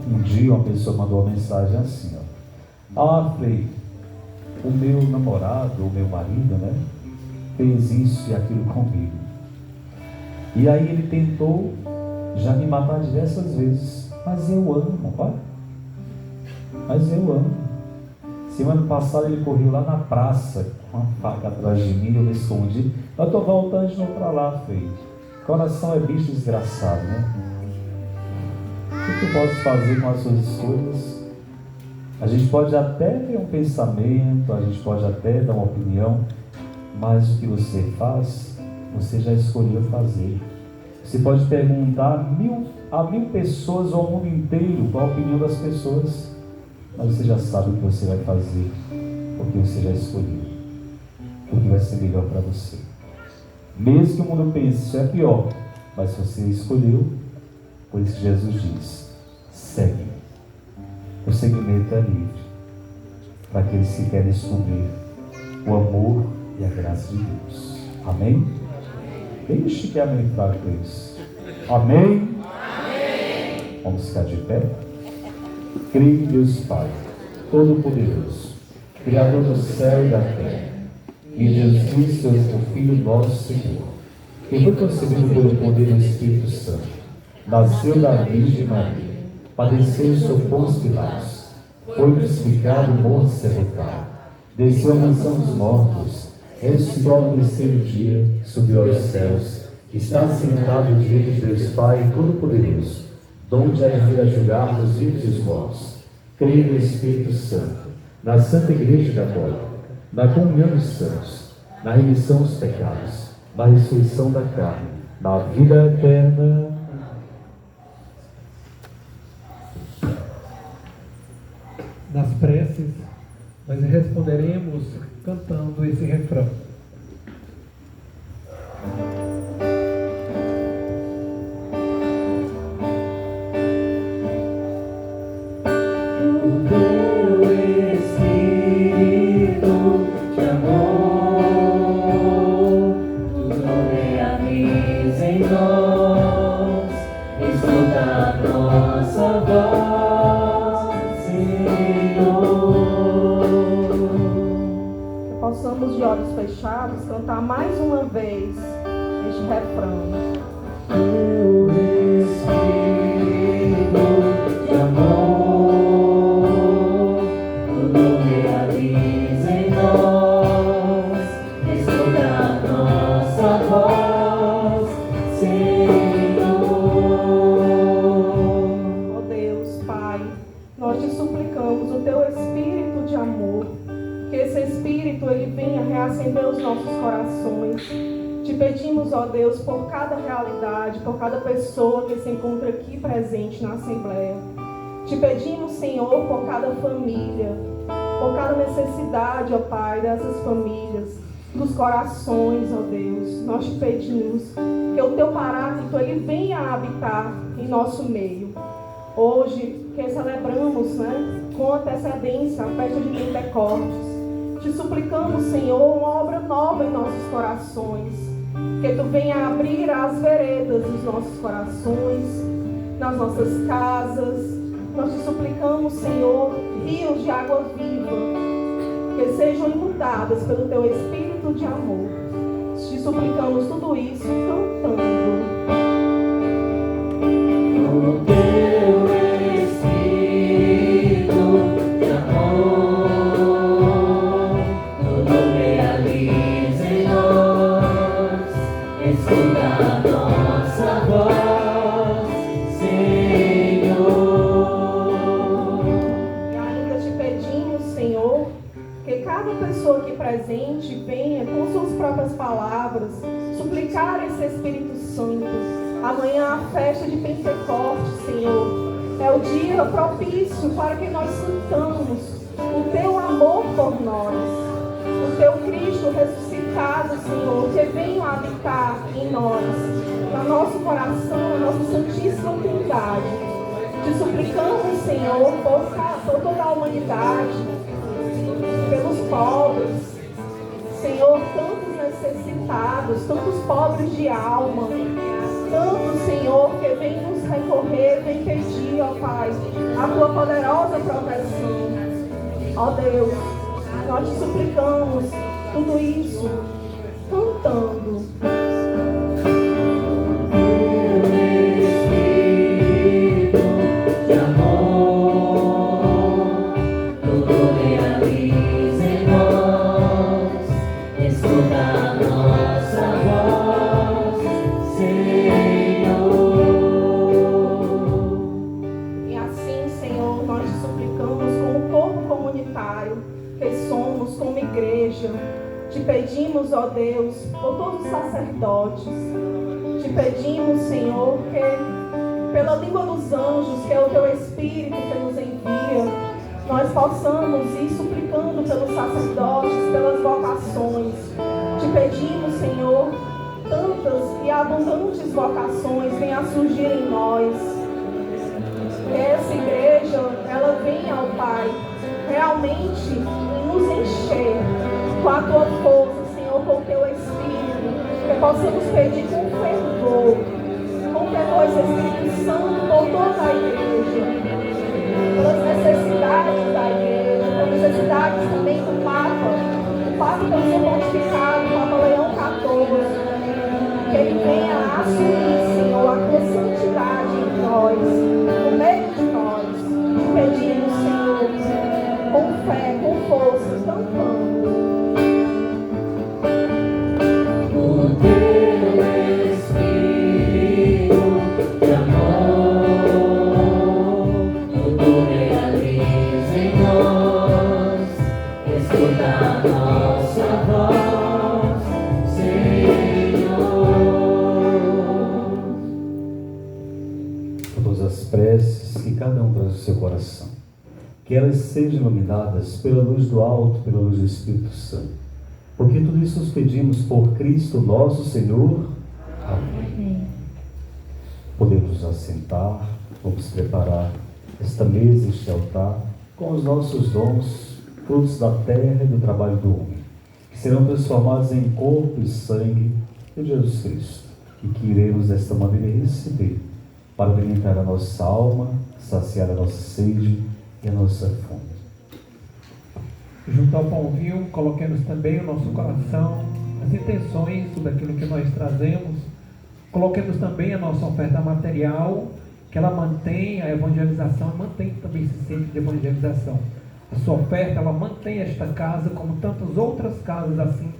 Um dia uma pessoa mandou uma mensagem assim, Frei, o meu namorado, o meu marido, né, fez isso e aquilo comigo. E aí ele tentou já me matar diversas vezes, mas eu amo, pai. Mas eu amo. Semana passada ele correu lá na praça com uma faca atrás de mim, eu me escondi. Eu estou voltando de novo para lá, filho. Coração é bicho desgraçado, né? O que tu pode fazer com as suas escolhas? A gente pode até ter um pensamento, a gente pode até dar uma opinião, mas o que você faz, você já escolheu fazer. Você pode perguntar a mil pessoas ou ao mundo inteiro qual a opinião das pessoas, mas você já sabe o que você vai fazer, porque você já escolheu, porque vai ser melhor para você. Mesmo que o mundo pense, isso é pior, mas você escolheu, por isso que Jesus diz, segue. O segmento é livre para aqueles que querem descobrir o amor e a graça de Deus. Amém? Deixe que amém fale com isso. Amém? Amém? Vamos ficar de pé? Creio em Deus Pai, Todo-Poderoso, Criador do céu e da terra, e em Jesus, seu Filho nosso Senhor, que foi concebido pelo poder do Espírito Santo, nasceu da Virgem Maria, padeceu sob Pôncio Pilatos, foi crucificado, morto e sepultado, desceu à mansão dos mortos, ressuscitou no terceiro dia, subiu aos céus, está sentado à direita de Deus Pai Todo-Poderoso, donde há de vir a julgar os vivos e os mortos. Creio no Espírito Santo, na Santa Igreja Católica, na comunhão dos santos, na remissão dos pecados, na ressurreição da carne, na vida eterna. Nas preces, nós responderemos cantando esse refrão. Possamos de olhos fechados cantar mais uma vez este refrão. Teu Espírito de amor, tudo realiza em nós, escuta a nossa voz, Senhor. Ó Deus, Pai, nós te suplicamos o teu Espírito de amor, que esse Espírito ele venha reacender os nossos corações. Te pedimos, ó Deus, por cada realidade, por cada pessoa que se encontra aqui presente na Assembleia. Te pedimos, Senhor, por cada família, por cada necessidade, ó Pai, dessas famílias, dos corações, ó Deus. Nós te pedimos que o teu Paráclito ele venha habitar em nosso meio. Hoje, que celebramos, com antecedência a festa de Pentecostes, te suplicamos, Senhor, uma obra nova em nossos corações. Que tu venha abrir as veredas dos nossos corações, nas nossas casas. Nós te suplicamos, Senhor, rios de água viva, que sejam inundadas pelo teu Espírito de amor. Te suplicamos tudo isso cantando. O teu Espírito de amor, tudo realiza em nós, escuta a nossa voz, Senhor. E ainda te pedimos, Senhor, que cada pessoa aqui presente venha com suas próprias palavras suplicar esse Espírito Santo. Amanhã a festa de Pentecostes, Senhor, é o dia propício para que nós sintamos o teu amor por nós, o teu Cristo ressuscitado, Senhor, que venha habitar em nós, no nosso coração, na nossa santíssima Trindade. Te suplicamos, Senhor, por toda a humanidade, pelos pobres, Senhor, tantos necessitados, tantos pobres de alma, tantos, Senhor, que vem nos recorrer, vem pedir, ó Pai, a tua poderosa proteção. Ó Deus, nós te suplicamos tudo isso cantando. De amor, tudo realiza. pedimos, ó Deus, por todos os sacerdotes. Te pedimos, Senhor, que pela língua dos anjos, que é o Teu Espírito que nos envia, nós possamos ir suplicando pelos sacerdotes, pelas vocações. Te pedimos, Senhor, tantas e abundantes vocações venham a surgir em nós. Que essa igreja, ela venha ao Pai, realmente nos encher com a Tua força, Senhor, com o Teu Espírito. Que possamos pedir com fervor, esse Espírito Santo por toda a igreja, pelas necessidades da igreja, pelas necessidades também do Papa. O Papa tem sido pontificado, o Papa Leão XIV, que ele venha a assumir, Senhor, a Tua santidade em nós, no meio de nós. Te pedimos, Senhor, com fé, com força, cantando. Preces que cada um traz no seu coração, que elas sejam iluminadas pela luz do alto, pela luz do Espírito Santo, porque tudo isso nos pedimos por Cristo nosso Senhor. Amém. Podemos nos assentar, vamos preparar esta mesa, este altar, com os nossos dons, frutos da terra e do trabalho do homem, que serão transformados em corpo e sangue de Jesus Cristo, e que iremos desta maneira receber, para alimentar a nossa alma, saciar a nossa sede e a nossa fome. Junto ao pão vinho, coloquemos também o nosso coração, as intenções, tudo aquilo que nós trazemos. Coloquemos também a nossa oferta material, que ela mantém a evangelização, mantém também esse centro de evangelização. A sua oferta, ela mantém esta casa, como tantas outras casas assim,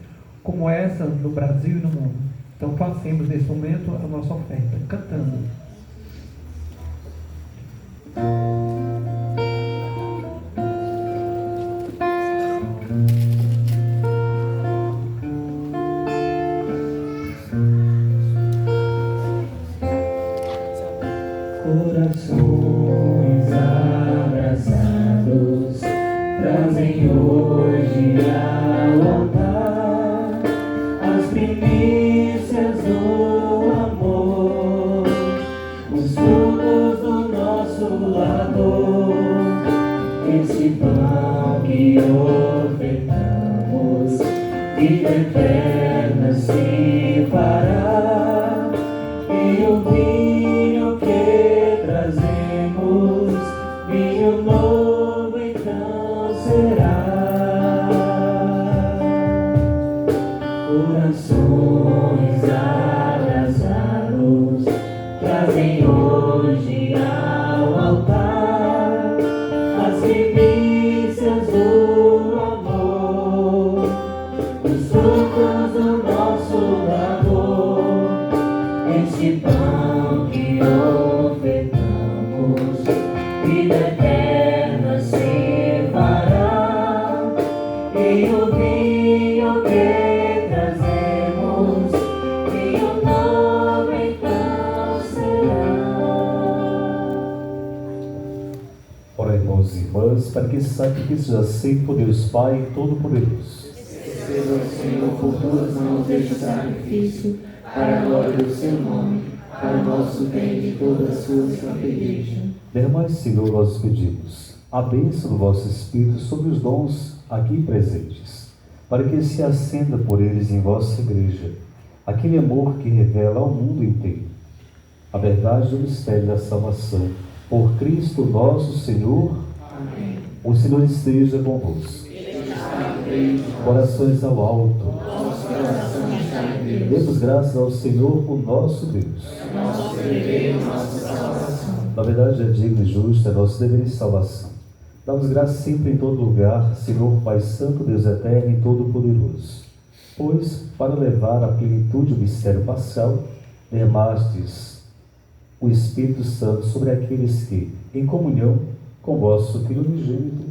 como essa no Brasil e no mundo. Então façamos nesse momento a nossa oferta, cantando. Corações abraçados trazem hoje ao altar as primícias do amor, os frutos do nosso labor, esse pão que ofertamos, vida eterna se fará, e o vinho que trazemos, vinho novo então será. Corações abraçados trazem hoje ao altar as primícias do amor, os frutos do nosso labor, este pão que ofertamos, vida eterna se fará, e o vinho que trazemos, vinho novo então será. Ora, irmãos e irmãs, para que esse sacrifício seja aceito por Deus Pai Todo-Poderoso. Seja o Senhor por tuas mãos este sacrifício, para a glória do seu nome, para o nosso bem e de toda a sua santa igreja. Derramai, Senhor, nossos pedidos, a bênção do vosso Espírito sobre os dons aqui presentes, para que se acenda por eles em vossa igreja aquele amor que revela ao mundo inteiro a verdade do mistério da salvação. Por Cristo nosso Senhor. Amém. O Senhor esteja convosco. Corações ao alto. Nosso coração está em Deus. Demos graças ao Senhor, o nosso Deus. Nosso dever e nossa salvação. Na verdade, é digno e justo, é nosso dever e salvação. Damos graças sempre em todo lugar, Senhor Pai Santo, Deus Eterno e Todo-Poderoso. Pois, para levar à plenitude o mistério pascal, derramastes o Espírito Santo sobre aqueles que, em comunhão com vosso Filho unigênito,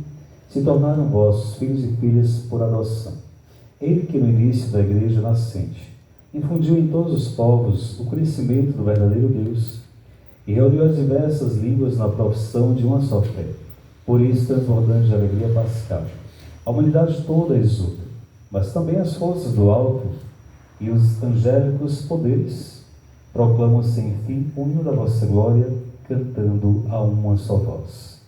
se tornaram vossos filhos e filhas por adoção. Ele que no início da igreja nascente infundiu em todos os povos o conhecimento do verdadeiro Deus e reuniu as diversas línguas na profissão de uma só fé. Por isso, transbordante de alegria pascal, a humanidade toda exulta, mas também as forças do alto e os angélicos poderes proclamam sem fim o hino da vossa glória, cantando a uma só voz.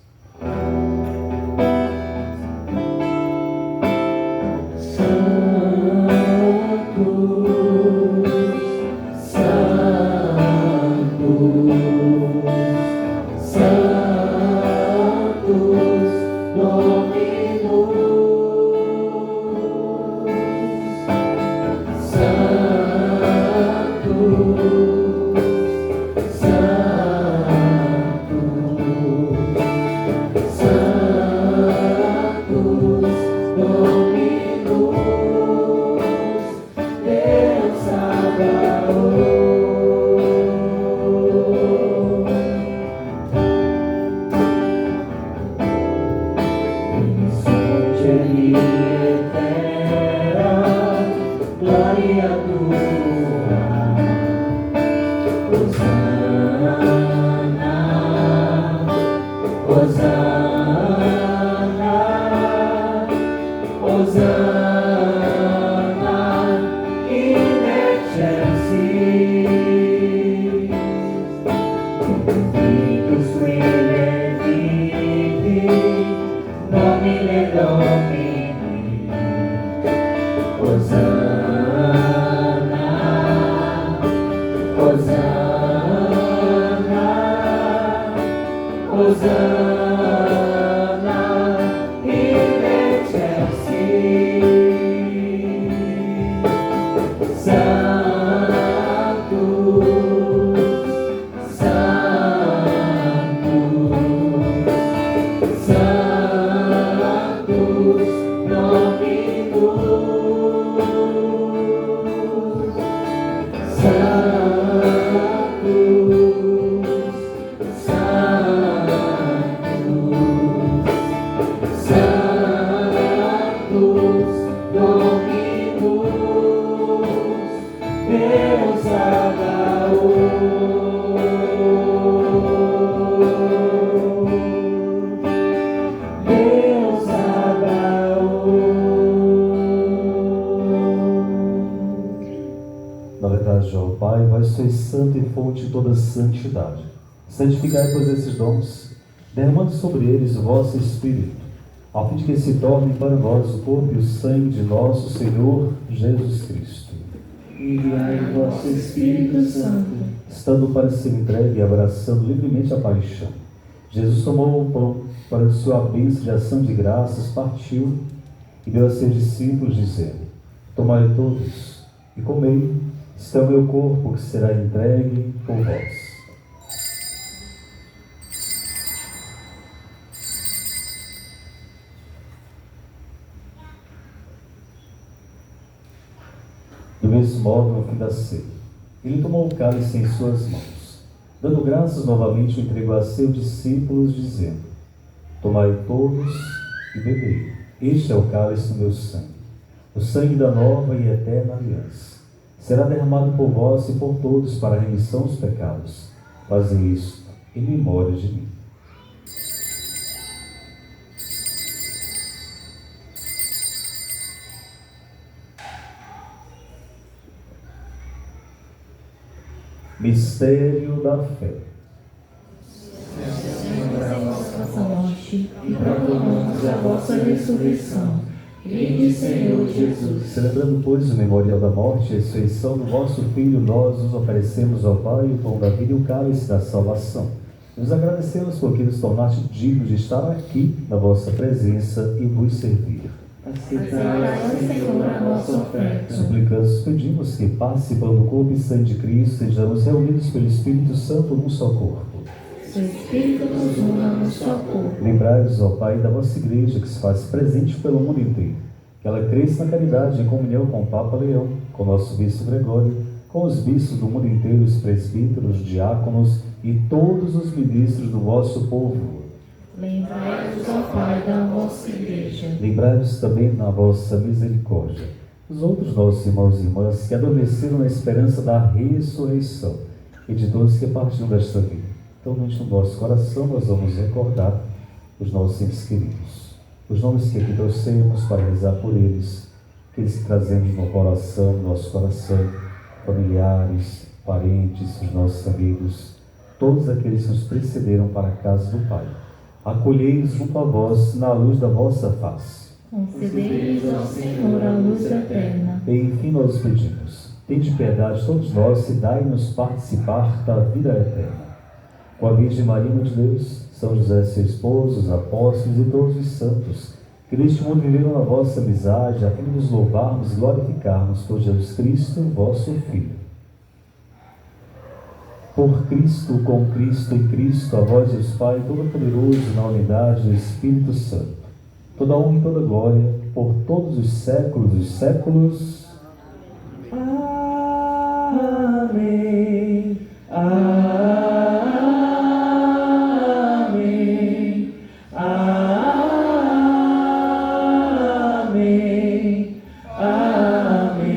Santo e fonte de toda santidade. Santificai, pois, esses dons, derramando sobre eles o vosso Espírito, ao fim de que se tornem para nós o corpo e o sangue de nosso Senhor Jesus Cristo. Enviai o vosso Espírito Santo. Estando para ser entregue e abraçando livremente a paixão, Jesus tomou o pão para a sua bênção de ação de graças, partiu e deu a seus discípulos, dizendo: tomai todos e comei. Este é o meu corpo que será entregue por vós. Do mesmo modo, no fim da ceia, ele tomou o cálice em suas mãos. Dando graças novamente, o entregou a seus discípulos, dizendo: tomai todos e bebei. Este é o cálice do meu sangue, o sangue da nova e eterna aliança. Será derramado por vós e por todos para a remissão dos pecados. Fazei isto em memória de mim. Mistério da fé. Senhor, a vossa morte e proclamamos a vossa ressurreição. Vinde, Senhor Jesus. Celebrando, pois, o memorial da morte e a ressurreição do vosso Filho, nós nos oferecemos ao Pai o pão da vida e o cálice da salvação. Nos agradecemos porque nos tornaste dignos de estar aqui na vossa presença e vos servir. Aceitai, Senhor, a nossa oferta. Suplicamos, pedimos que, participando do corpo e sangue de Cristo, sejamos reunidos pelo Espírito Santo num só corpo. Seu Espírito nos una num só corpo. Lembrai-vos, ó Pai, da vossa Igreja, que se faz presente pelo mundo inteiro. Que ela cresça na caridade, em comunhão com o Papa Leão, com o nosso Bispo Gregório, com os bispos do mundo inteiro, os presbíteros, diáconos e todos os ministros do vosso povo. Lembrai-vos, ó Pai, da vossa Igreja. Lembrai-vos também na vossa misericórdia os outros nossos irmãos e irmãs que adormeceram na esperança da ressurreição e de todos que partiram desta vida. Então, no nosso coração, nós vamos recordar os nossos entes queridos, os nomes que aqui trouxemos para rezar por eles, aqueles que trazemos no coração, no nosso coração, familiares, parentes, os nossos amigos, todos aqueles que nos precederam para a casa do Pai. Acolhei-os junto a vós na luz da vossa face. Concedei-nos ao Senhor a luz eterna. E enfim nós pedimos, tende piedade de todos nós e dai-nos participar da vida eterna. Com a Virgem Maria, Mãe de Deus, São José, seu esposo, os apóstolos e todos os santos, que neste mundo viveram na vossa amizade, a fim de nos louvarmos e glorificarmos por Jesus Cristo, vosso Filho. Por Cristo, com Cristo e Cristo, a vós, Deus Pai, Todo-Poderoso, na unidade do Espírito Santo, toda honra e toda glória, por todos os séculos dos séculos. Amém. Amém. Amém. Amém.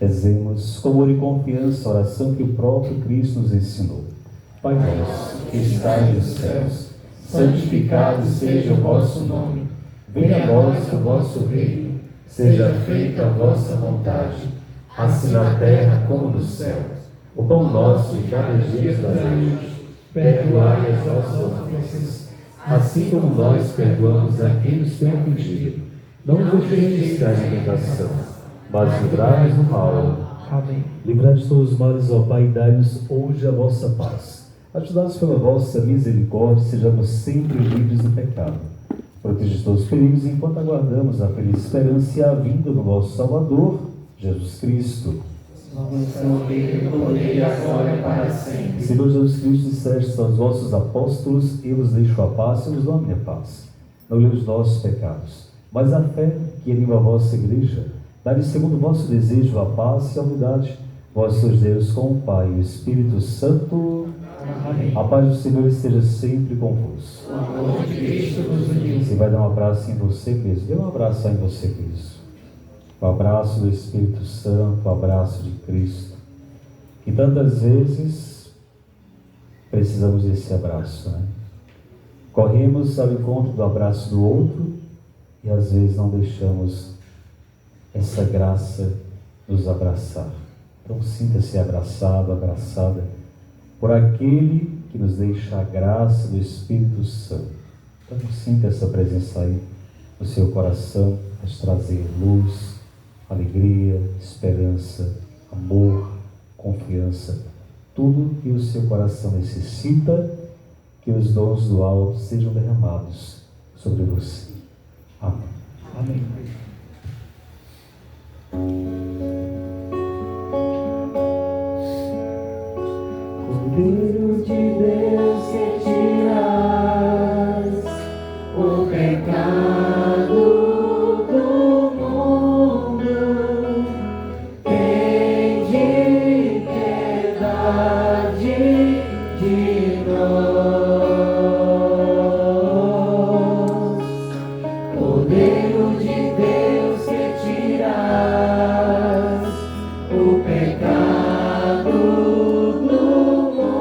Rezemos com amor e confiança a oração que o próprio Cristo nos ensinou. Pai nosso, que estais nos céus, santificado seja o vosso nome. Venha a nós o vosso reino. Seja feita a vossa vontade, assim na terra como no céu. O pão nosso de cada dia nos dai. Perdoai as nossas ofensas, assim como nós perdoamos a quem nos tem ofendido. Não nos deixeis cair em tentação, mas livrai-nos do mal. Amém. Livrai de todos os males, ó Pai, e dai-nos hoje a vossa paz. Ajudados pela vossa misericórdia, sejamos sempre livres do pecado. Protege todos os perigos enquanto aguardamos a feliz esperança e a vinda do nosso Salvador, Jesus Cristo. Salvação, o poder e a glória para sempre. Senhor Jesus Cristo, disseste aos vossos apóstolos: eu vos deixo a paz, eu vos dou a minha paz. Não olhei os nossos pecados, mas a fé que anima a vossa igreja. Dai-lhe segundo o vosso desejo a paz e a unidade. Vós sois Deus com o Pai e o Espírito Santo. Amém. A paz do Senhor esteja sempre convosco. O amor de Cristo nos uniu. Você vai dar um abraço em você mesmo. Dê um abraço em você mesmo. O abraço do Espírito Santo, o abraço de Cristo. Que tantas vezes precisamos desse abraço, né? Corremos ao encontro do abraço do outro e às vezes não deixamos essa graça nos abraçar. Então sinta-se abraçado, abraçada por aquele que nos deixa a graça do Espírito Santo. Então sinta essa presença aí no seu coração, a te trazer luz, alegria, esperança, amor, confiança, tudo que o seu coração necessita, que os dons do alto sejam derramados sobre você. Amém. Amém. Cordeiro de Deus, que tiras o pecado do mundo, tende piedade de nós. Cordeiro de Deus, que tiras o pecado do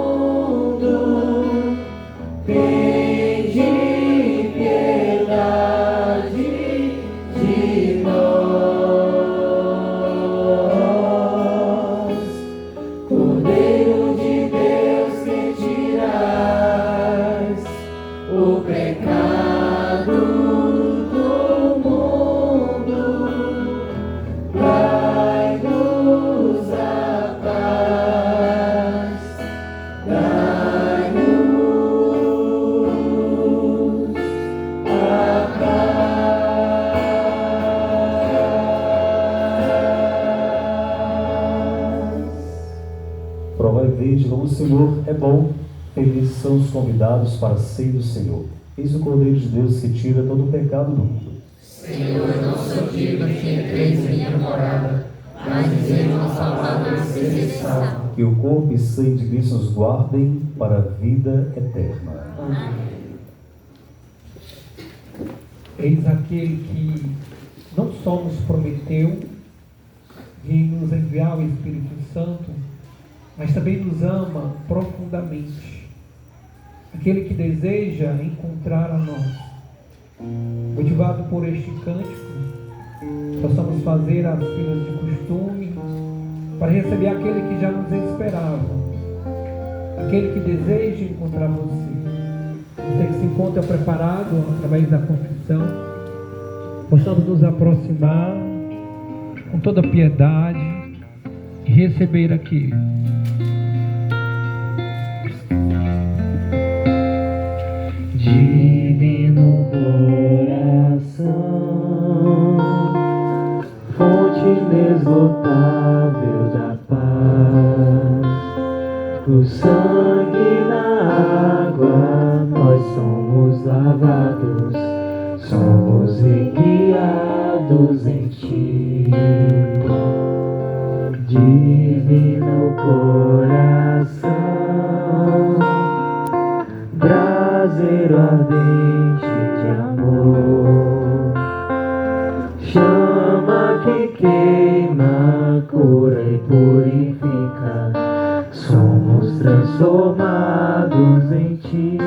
mundo, tende piedade de nós. Cordeiro de Deus, que tiras o pecado do mundo, dai-nos a paz, dai-nos a paz. Provai e vede como o Senhor é bom. Felizes são os convidados para a ceia do Senhor. Eis o Cordeiro de Deus que tira todo o pecado do mundo. Senhor, não sou digno que entreis em minha morada, mas dizei uma palavra e serei salvo. Que o corpo e sangue de Cristo nos guardem para a vida eterna. Amém. Eis aquele que não só nos prometeu de nos enviar o Espírito Santo, mas também nos ama profundamente. Aquele que deseja encontrar a nós. Motivado por este cântico, possamos fazer as filas de costume para receber aquele que já nos esperava, aquele que deseja encontrar você. Você que se encontra preparado através da confissão, possamos nos aproximar com toda piedade e receber aqui. Divino coração, fonte inesgotável da paz, o sangue na água, nós somos lavados, somos reguiados em ti. Divino coração, braseiro ardente de amor, chama que queima, cura e purifica, somos transformados em ti.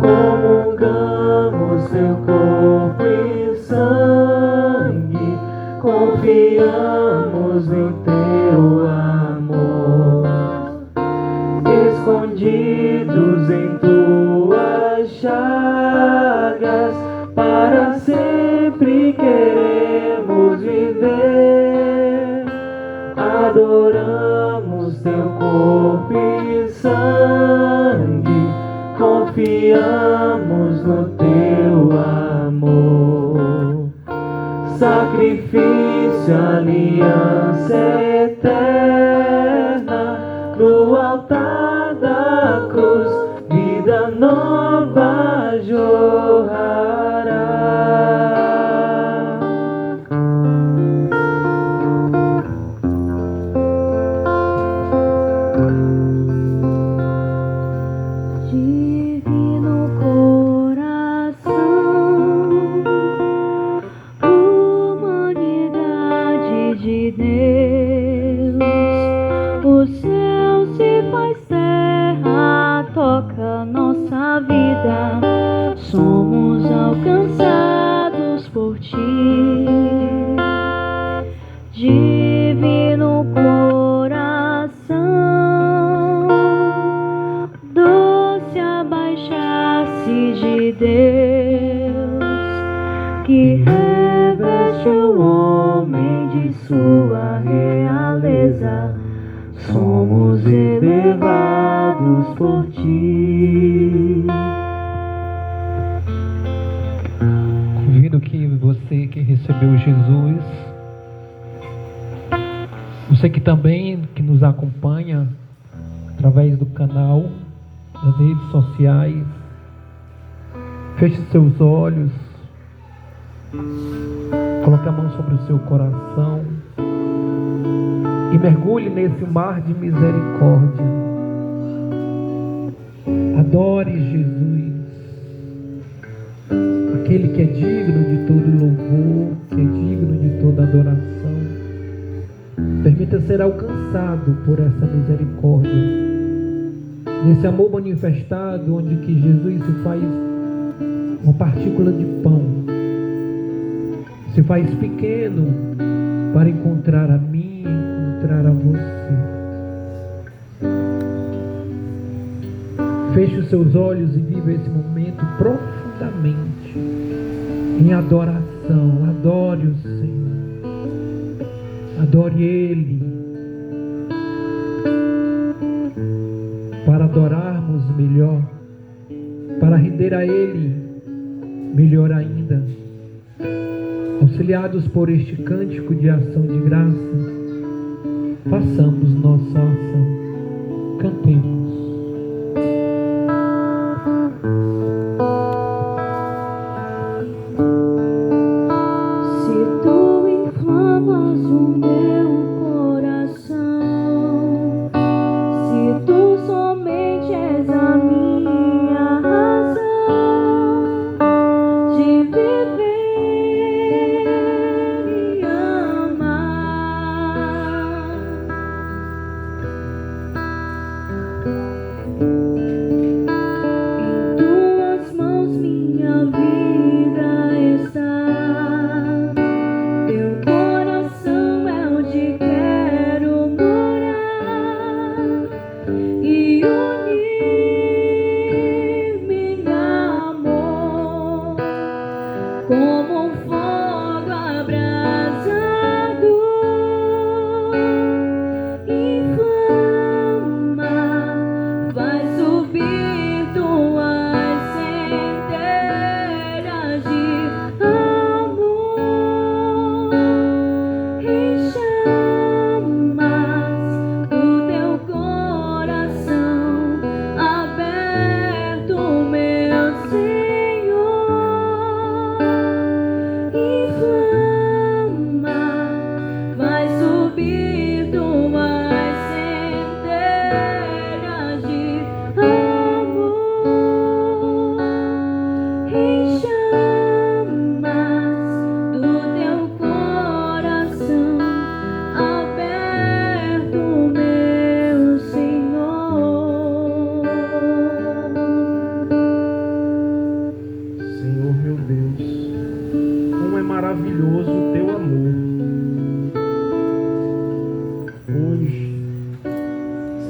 Comungamos teu corpo e sangue, confiamos no teu amor, escondidos em tuas chagas, para sempre queremos viver. Adoramos teu corpo e sangue, confiamos no teu amor. Sacrifício, aliança eterna, no altar da cruz, vida nova jorrará. Divino coração, humanidade de Deus, o céu se faz terra, toca nossa vida, somos alcançados por ti. Divino coração, doce abaixar-se de Deus, que reveste o homem de sua realeza, somos elevados por ti. Convido que você que recebeu Jesus, você que também que nos acompanha através do canal, das redes sociais, feche seus olhos, coloque a mão sobre o seu coração e mergulhe nesse mar de misericórdia. Adore Jesus, aquele que é digno de todo louvor, que é digno de toda adoração. Permita ser alcançado por essa misericórdia, nesse amor manifestado, onde que Jesus se faz uma partícula de pão, se faz pequeno para encontrar a mim, encontrar a você. Feche os seus olhos e viva esse momento profundamente em adoração. Adore o Senhor, adore Ele, para adorarmos melhor, para render a Ele melhor ainda. Auxiliados por este cântico de ação de graça, façamos nossa ação. Cantemos. Se tu inflamas o meu coração, se tu somente és a minha razão,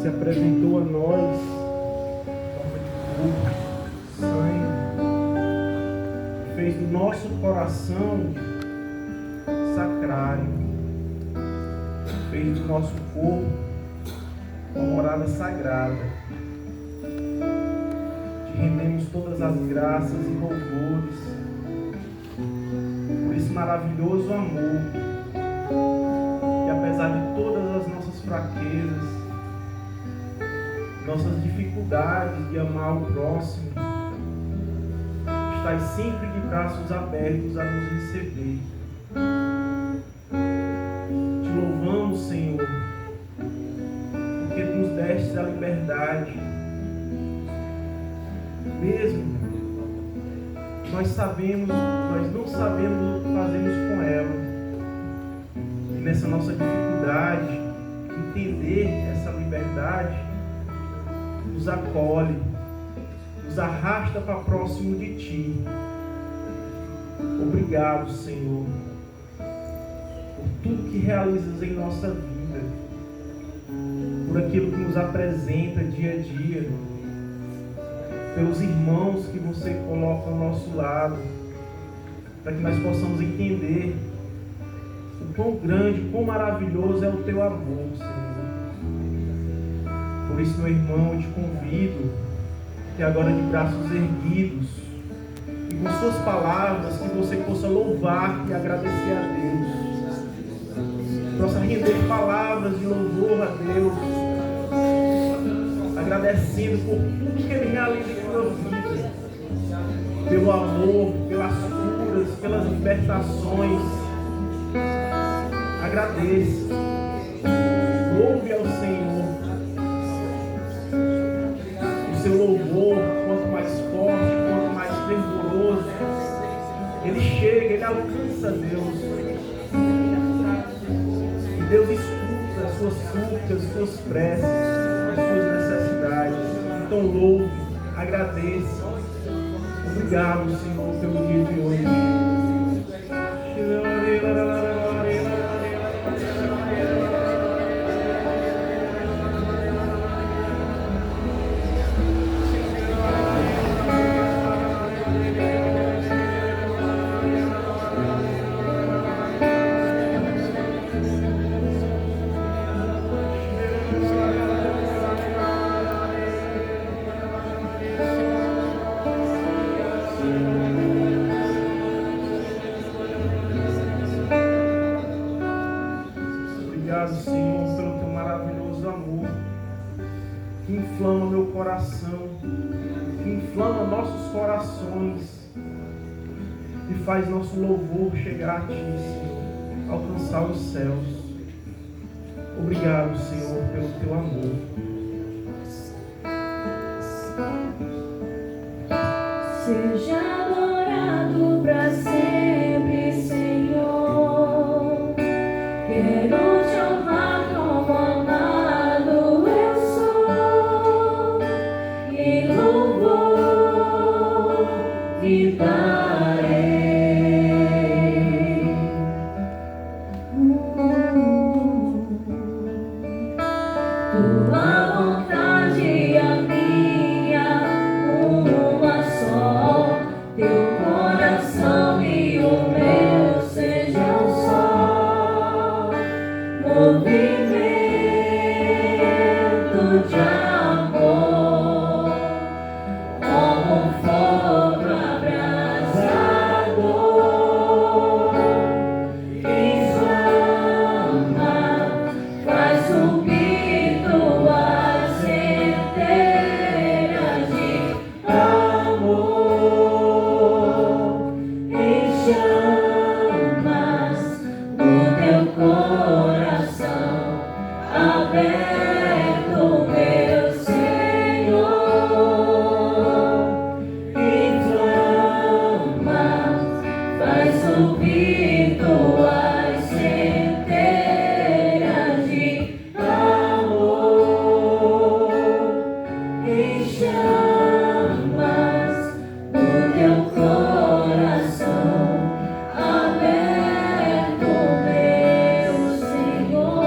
se apresentou a nós em forma de corpo, sangue, fez do nosso coração sacrário, fez do nosso corpo uma morada sagrada. Te rendemos todas as graças e louvores por esse maravilhoso amor que, apesar de todas as nossas fraquezas, nossas dificuldades de amar o próximo, estás sempre de braços abertos a nos receber. Te louvamos, Senhor, porque nos deste a liberdade, mesmo nós não sabemos o que fazemos com ela, e nessa nossa dificuldade, entender essa liberdade, nos acolhe, nos arrasta para próximo de Ti. Obrigado, Senhor, por tudo que realizas em nossa vida, por aquilo que nos apresenta dia a dia, pelos irmãos que você coloca ao nosso lado, para que nós possamos entender o quão grande, quão maravilhoso é o Teu amor, Senhor. Por isso, meu irmão, eu te convido que agora, de braços erguidos e com suas palavras, que você possa louvar e agradecer a Deus, possa render palavras de louvor a Deus, agradecendo por tudo que Ele realiza em sua vida, pelo amor, pelas curas, pelas libertações. Agradeça, louve ao Senhor. O seu louvor, quanto mais forte, quanto mais fervoroso, ele chega, ele alcança Deus. E Deus escuta as suas súplicas, as suas preces, as suas necessidades. Então louve, agradeça. Obrigado, Senhor, pelo dia de hoje. Obrigado, Senhor, pelo Teu maravilhoso amor, que inflama meu coração, que inflama nossos corações e faz nosso louvor chegar a Ti, Senhor, alcançar os céus. Obrigado, Senhor, pelo Teu amor. Seja adorado para sempre, Senhor. Quero te honrar como amado eu sou, e louvor te darei. Tua vontade é a minha, uma só. Teu coração e o meu sejam só movimento de amor, como um fogo abrasador, inflama, faz subir tuas centelhas de amor, em chamas do teu coração aberto, meu Senhor, inflama, faz subir tuas centelhas de amor, em chamas do teu coração aberto, meu Senhor.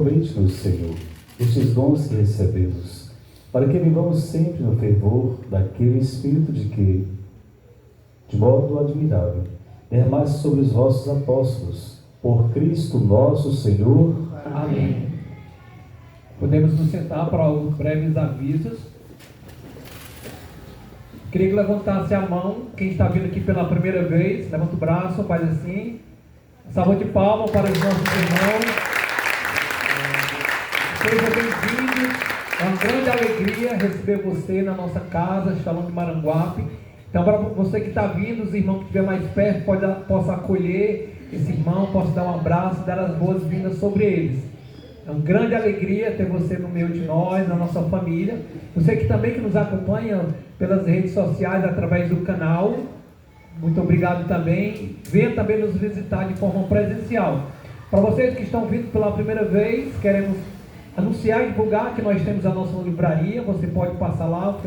Aproveite-nos, Senhor, estes dons que recebemos, para que vivamos sempre no fervor daquele Espírito de que, de modo admirável, derramaste sobre os vossos apóstolos, por Cristo nosso Senhor. Amém. Podemos nos sentar para os breves avisos. Queria que levantasse a mão, quem está vindo aqui pela primeira vez, levanta o braço, faz assim. Salva de palmas para os nossos irmãos. Seja bem-vindo. É uma grande alegria receber você na nossa casa, Shalom de Maranguape. Então, para você que está vindo, os irmãos que estiver mais perto, possa acolher esse irmão, possa dar um abraço, dar as boas-vindas sobre eles. É uma grande alegria ter você no meio de nós, na nossa família. Você que também que nos acompanha pelas redes sociais, através do canal, muito obrigado também. Venha também nos visitar de forma presencial. Para vocês que estão vindo pela primeira vez, queremos anunciar e divulgar que nós temos a nossa livraria. Você pode passar lá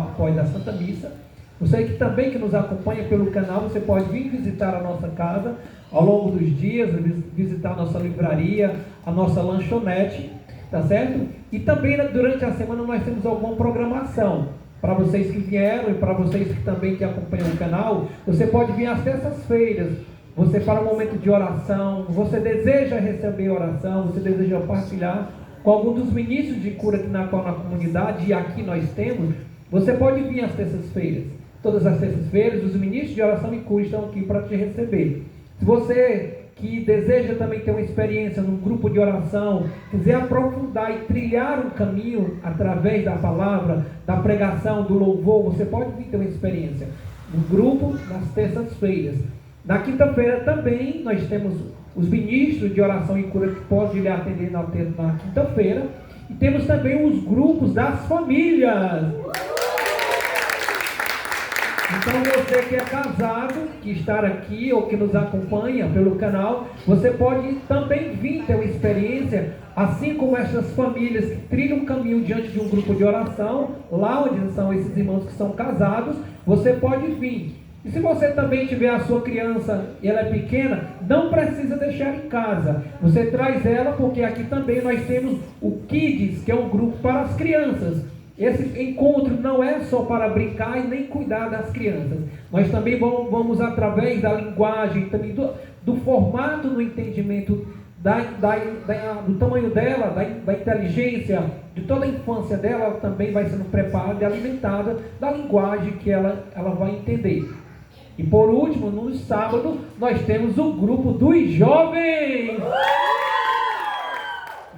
após a Santa Missa. Você que também que nos acompanha pelo canal, você pode vir visitar a nossa casa ao longo dos dias, visitar a nossa livraria, a nossa lanchonete, tá certo? E também durante a semana nós temos alguma programação. Para vocês que vieram e para vocês que também que acompanham o canal, você pode vir às terças-feiras, você para um momento de oração, você deseja receber oração, você deseja partilhar com algum dos ministros de cura aqui na comunidade, e aqui nós temos, você pode vir às terças-feiras. Todas as terças-feiras, os ministros de oração e cura estão aqui para te receber. Se você que deseja também ter uma experiência num grupo de oração, quiser aprofundar e trilhar um caminho através da palavra, da pregação, do louvor, você pode vir ter uma experiência no grupo nas terças-feiras. Na quinta-feira também nós temos os ministros de oração e cura que podem lhe atender na quinta-feira. E temos também os grupos das famílias. Então você que é casado, que está aqui ou que nos acompanha pelo canal, você pode também vir ter uma experiência, assim como essas famílias que trilham um caminho diante de um grupo de oração, lá onde são esses irmãos que são casados, você pode vir. E se você também tiver a sua criança e ela é pequena, não precisa deixar em casa. Você traz ela, porque aqui também nós temos o Kids, que é um grupo para as crianças. Esse encontro não é só para brincar e nem cuidar das crianças. Nós também vamos através da linguagem, também do formato no entendimento do tamanho dela, da inteligência, de toda a infância dela, ela também vai sendo preparada e alimentada da linguagem que ela vai entender. E por último, no sábado, nós temos o grupo dos jovens.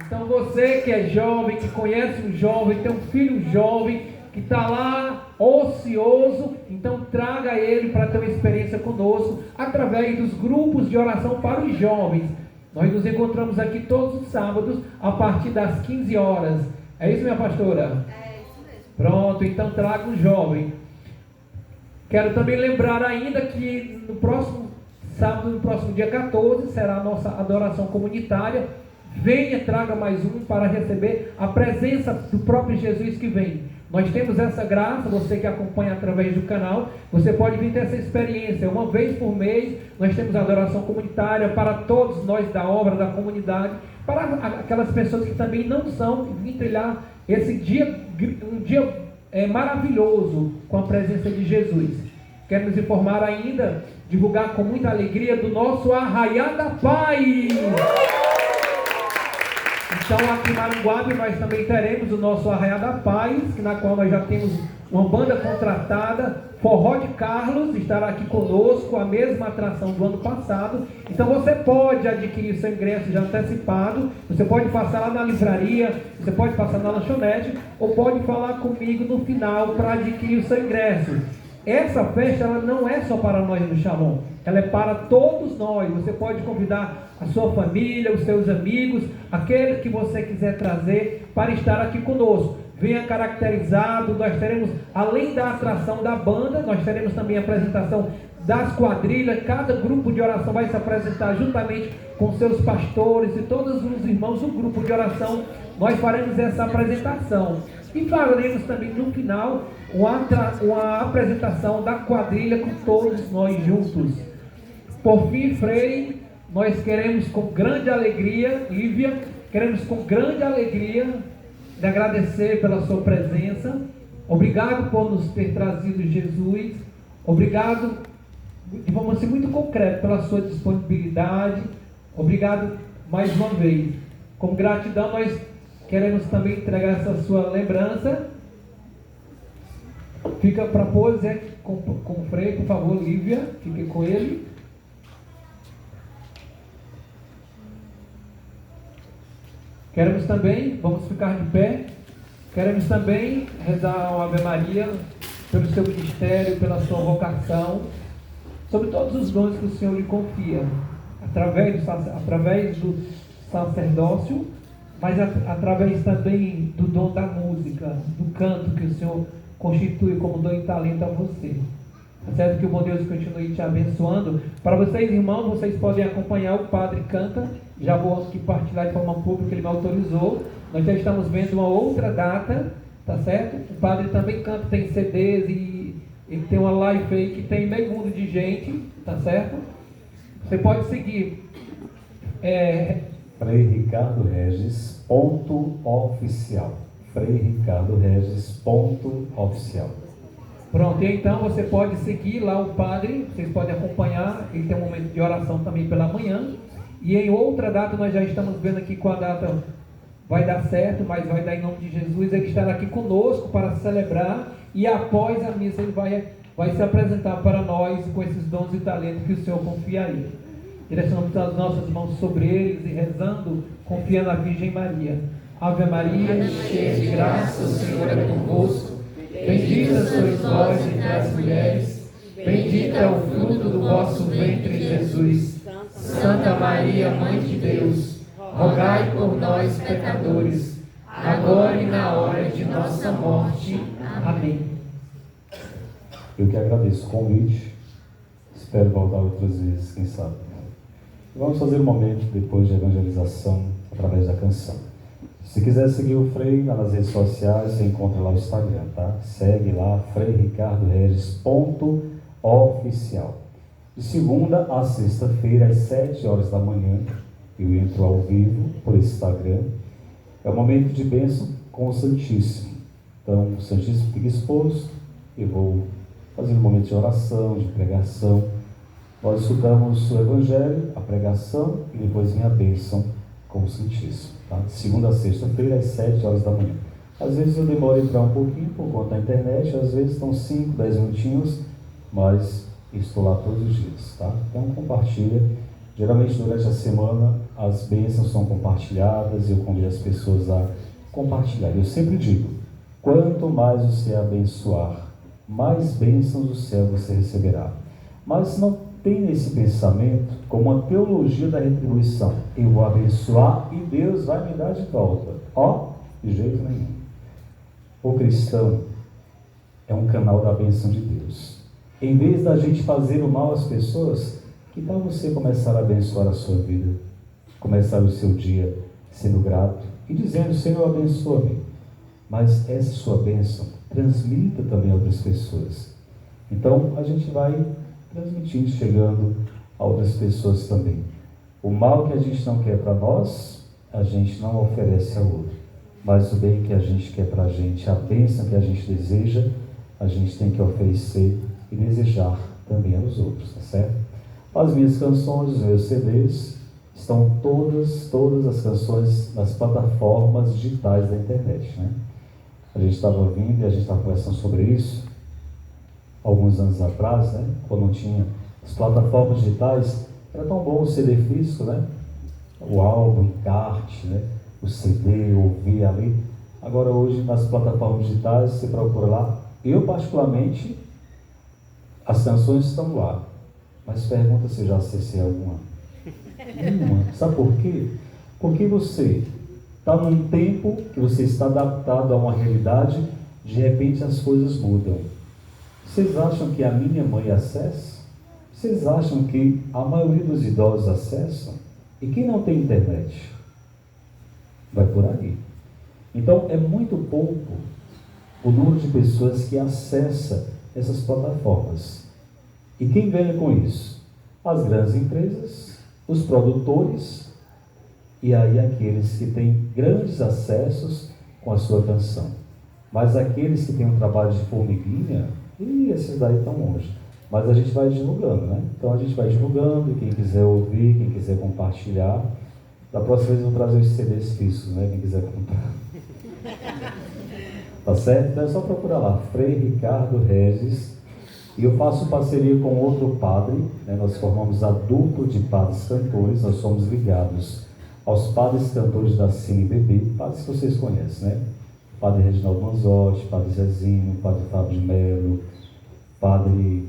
Então você que é jovem, que conhece um jovem, tem um filho jovem, que está lá ocioso, então traga ele para ter uma experiência conosco, através dos grupos de oração para os jovens. Nós nos encontramos aqui todos os sábados, a partir das 15 horas. É isso, minha pastora? É isso mesmo. Pronto, então traga um jovem. Quero também lembrar ainda que no próximo sábado, no próximo dia 14, será a nossa adoração comunitária. Venha, traga mais um para receber a presença do próprio Jesus que vem. Nós temos essa graça, você que acompanha através do canal, você pode vir ter essa experiência. Uma vez por mês, nós temos a adoração comunitária para todos nós da obra, da comunidade, para aquelas pessoas que também não são, que vêm trilhar esse dia, um dia maravilhoso com a presença de Jesus. Quero nos informar ainda, divulgar com muita alegria do nosso Arraiá da Paz. Então aqui em Maranguape nós também teremos o nosso Arraiá da Paz, na qual nós já temos uma banda contratada, Forró de Carlos estará aqui conosco, a mesma atração do ano passado. Então você pode adquirir seu ingresso já antecipado, você pode passar lá na livraria, você pode passar na lanchonete, ou pode falar comigo no final para adquirir o seu ingresso. Essa festa ela não é só para nós no Shalom, ela é para todos nós. Você pode convidar a sua família, os seus amigos, aqueles que você quiser trazer para estar aqui conosco. Venha caracterizado, nós teremos, além da atração da banda, nós teremos também a apresentação das quadrilhas. Cada grupo de oração vai se apresentar juntamente com seus pastores e todos os irmãos do grupo de oração. Nós faremos essa apresentação. E faremos também no final uma apresentação da quadrilha com todos nós juntos. Por fim, Freire, nós queremos com grande alegria, Lívia, queremos com grande alegria lhe agradecer pela sua presença. Obrigado por nos ter trazido Jesus. Obrigado, de forma assim muito concreta, pela sua disponibilidade. Obrigado mais uma vez. Com gratidão, nós queremos também entregar essa sua lembrança. Fica para pose com o Frei, por favor, Lívia. Fique com ele. Queremos também, vamos ficar de pé. Queremos também rezar uma Ave Maria pelo seu ministério, pela sua vocação, sobre todos os dons que o Senhor lhe confia, através do sacerdócio, mas através também do dom da música, do canto que o Senhor constitui como dom e talento a você. É certo que o bom Deus continue te abençoando. Para vocês, irmãos, vocês podem acompanhar o Padre Canta. Já vou aqui partilhar de forma pública, ele me autorizou. Nós já estamos vendo uma outra data, tá certo? O Padre também canta, tem CDs e ele tem uma live aí que tem meio mundo de gente, tá certo? Você pode seguir. Frei Ricardo Regis, .oficial. Frei Ricardo Regis, .oficial. Pronto, e então você pode seguir lá o Padre, vocês podem acompanhar, ele tem um momento de oração também pela manhã. E em outra data, nós já estamos vendo aqui qual a data vai dar certo, mas vai dar em nome de Jesus. Ele estará aqui conosco para celebrar e após a missa ele vai se apresentar para nós com esses dons e talentos que o Senhor confia a ele. Direcionamos as nossas mãos sobre eles e rezando, confiando na Virgem Maria. Ave Maria, cheia de graça, o Senhor é convosco. Bendita sois vós entre as mulheres, bendito é o fruto do vosso ventre, Jesus. Santa Maria, Mãe de Deus, rogai por nós, pecadores, agora e na hora de nossa morte. Amém. Eu que agradeço o convite, espero voltar outras vezes, quem sabe. Vamos fazer um momento depois de evangelização através da canção. Se quiser seguir o Frei lá nas redes sociais, você encontra lá o Instagram, tá? Segue lá, Frei Ricardo Regis, .oficial. De segunda a sexta-feira, às 7 horas da manhã, eu entro ao vivo por Instagram. É um momento de bênção com o Santíssimo. Então, o Santíssimo fica exposto, eu vou fazer um momento de oração, de pregação. Nós estudamos o Evangelho, a pregação e depois vem a bênção com o Santíssimo. Tá? De segunda a sexta-feira, às 7 horas da manhã. Às vezes eu demoro a entrar um pouquinho por conta da internet, às vezes estão 5, 10 minutinhos, mas estou lá todos os dias. Tá? Então compartilha. Geralmente durante a semana as bênçãos são compartilhadas e eu convido as pessoas a compartilhar. Eu sempre digo, quanto mais você abençoar, mais bênçãos do céu você receberá. Mas não tem esse pensamento como uma teologia da retribuição. Eu vou abençoar e Deus vai me dar de volta. De jeito nenhum. O cristão é um canal da bênção de Deus. Em vez da gente fazer o mal às pessoas, que tal você começar a abençoar a sua vida? Começar o seu dia sendo grato e dizendo, Senhor, abençoa-me. Mas essa sua bênção transmita também a outras pessoas. Então a gente vai transmitindo, chegando a outras pessoas também. O mal que a gente não quer para nós, a gente não oferece ao outro. Mas o bem que a gente quer para a gente, a bênção que a gente deseja, a gente tem que oferecer e desejar também aos outros, tá certo? As minhas canções, os meus CDs, estão todas as canções nas plataformas digitais da internet, né? A gente estava vindo e a gente estava conversando sobre isso alguns anos atrás, né? Quando não tinha as plataformas digitais, era tão bom o CD físico, né? O álbum, encarte, né? O CD, ouvir ali. Agora hoje nas plataformas digitais, você procura lá. Eu particularmente, as canções estão lá. Mas pergunta se já acessei alguma. Nenhuma. Sabe por quê? Porque você está num tempo que você está adaptado a uma realidade, de repente as coisas mudam. Vocês acham que a minha mãe acessa? Vocês acham que a maioria dos idosos acessam? E quem não tem internet? Vai por aí. Então é muito pouco o número de pessoas que acessa essas plataformas. E quem ganha com isso? As grandes empresas os produtores e aí aqueles que têm grandes acessos com a sua canção. Mas aqueles que têm um trabalho de formiguinha, esses daí estão longe. Mas a gente vai divulgando, né? Então a gente vai divulgando, quem quiser ouvir, quem quiser compartilhar. Da próxima vez eu vou trazer os CDs físicos, né? Quem quiser comprar. Tá certo? Então é só procurar lá, Frei Ricardo Regis. E eu faço parceria com outro padre, né? Nós formamos a dupla de padres cantores, nós somos ligados aos padres cantores da CNBB, padres que vocês conhecem, né? Padre Reginaldo Manzotti, Padre Zezinho, Padre Fábio de Melo, Padre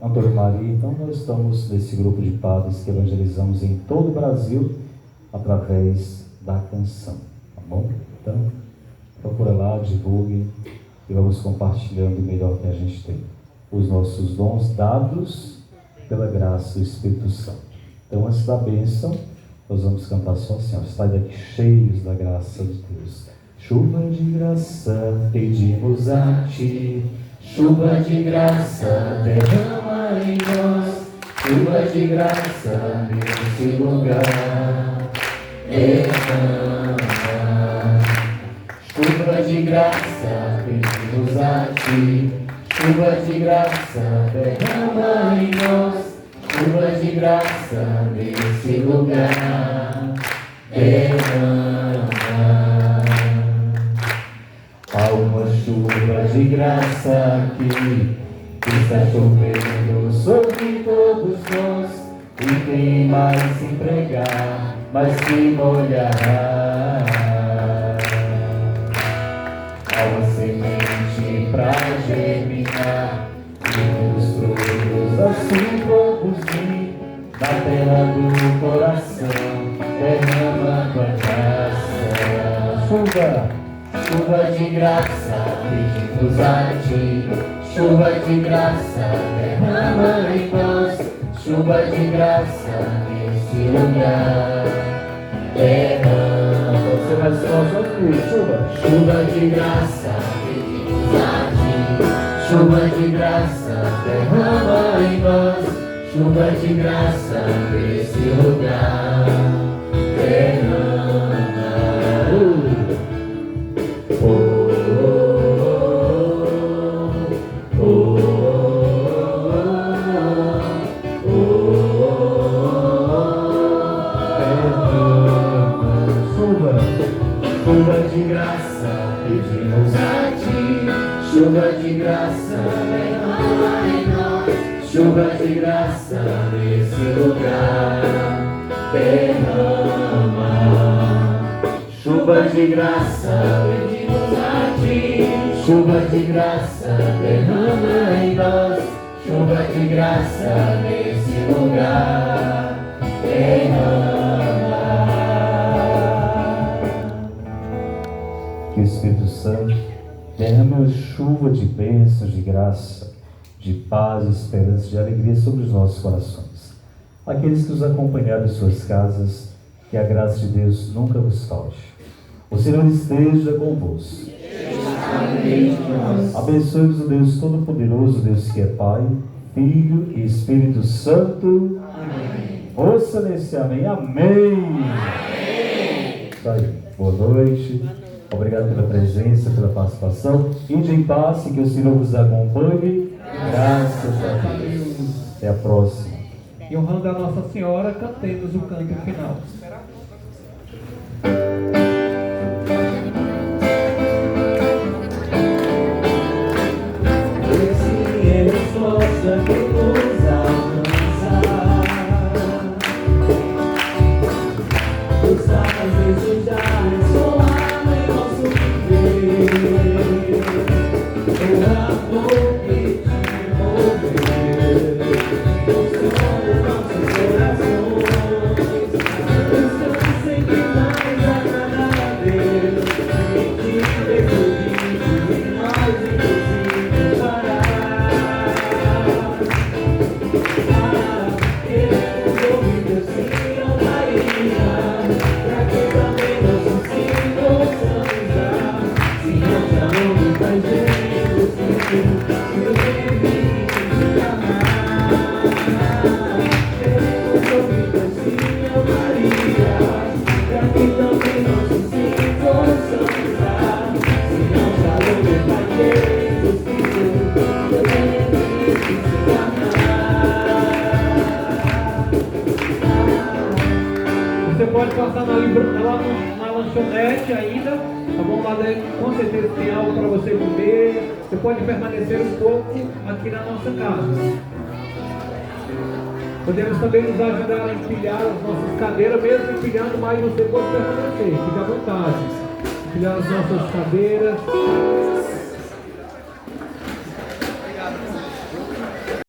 Antônio Maria. Então nós estamos nesse grupo de padres que evangelizamos em todo o Brasil através da canção, tá bom? Então procura lá, divulgue e vamos compartilhando o melhor que a gente tem. Os nossos dons dados pela graça do Espírito Santo. Então antes da bênção, nós vamos cantar só assim, sai daqui cheios da graça de Deus. Chuva de graça pedimos a Ti, chuva de graça derrama em nós, chuva de graça nesse lugar, derrama. Chuva de graça pedimos a Ti, chuva de graça derrama em nós, chuva de graça nesse lugar, derrama. Há uma chuva de graça aqui, que está chovendo sobre todos nós, e quem mais se empregar, mais se molhará. Há uma semente pra germinar, e os frutos assim produzir, na terra do coração, derrama tua graça. Chuva de graça, pedimos a Ti, chuva de graça, derrama em nós, chuva de graça nesse lugar, derrama. Você vai só aqui, chuva de graça, pedimos a Ti, chuva de graça, derrama em nós, chuva de graça nesse lugar, derrama. Chuva de graça, pedimos a Ti, chuva de graça, derrama em nós, chuva de graça nesse lugar, derrama. Chuva de graça, pedimos a Ti, chuva de graça, derrama em nós, chuva de graça nesse lugar, derrama. Que o Espírito Santo derrame uma chuva de bênçãos, de graça, de paz, de esperança, de alegria sobre os nossos corações. Aqueles que nos acompanharam em suas casas, que a graça de Deus nunca vos falte. O Senhor esteja convosco. Abençoe-vos o Deus Todo-Poderoso, Deus que é Pai, Filho e Espírito Santo. Amém. Ouça nesse amém. Amém. Tá aí. Boa noite. Obrigado pela presença, pela participação. Ide em paz e que o Senhor vos acompanhe. Graças a Deus. Até a próxima. E honrando a Nossa Senhora, cantemos o canto final. Esse é a resposta que nos alcançar, nos faz desejar soar em nosso viver, o amor que te envolver, o Senhor dos nossos corações. lanchonete ainda, tá bom? Lá dentro, com certeza tem algo para você comer. Você pode permanecer um pouco aqui na nossa casa. Podemos também nos ajudar a empilhar as nossas cadeiras, mesmo empilhando, mas você pode permanecer, fique à vontade. Empilhar as nossas cadeiras.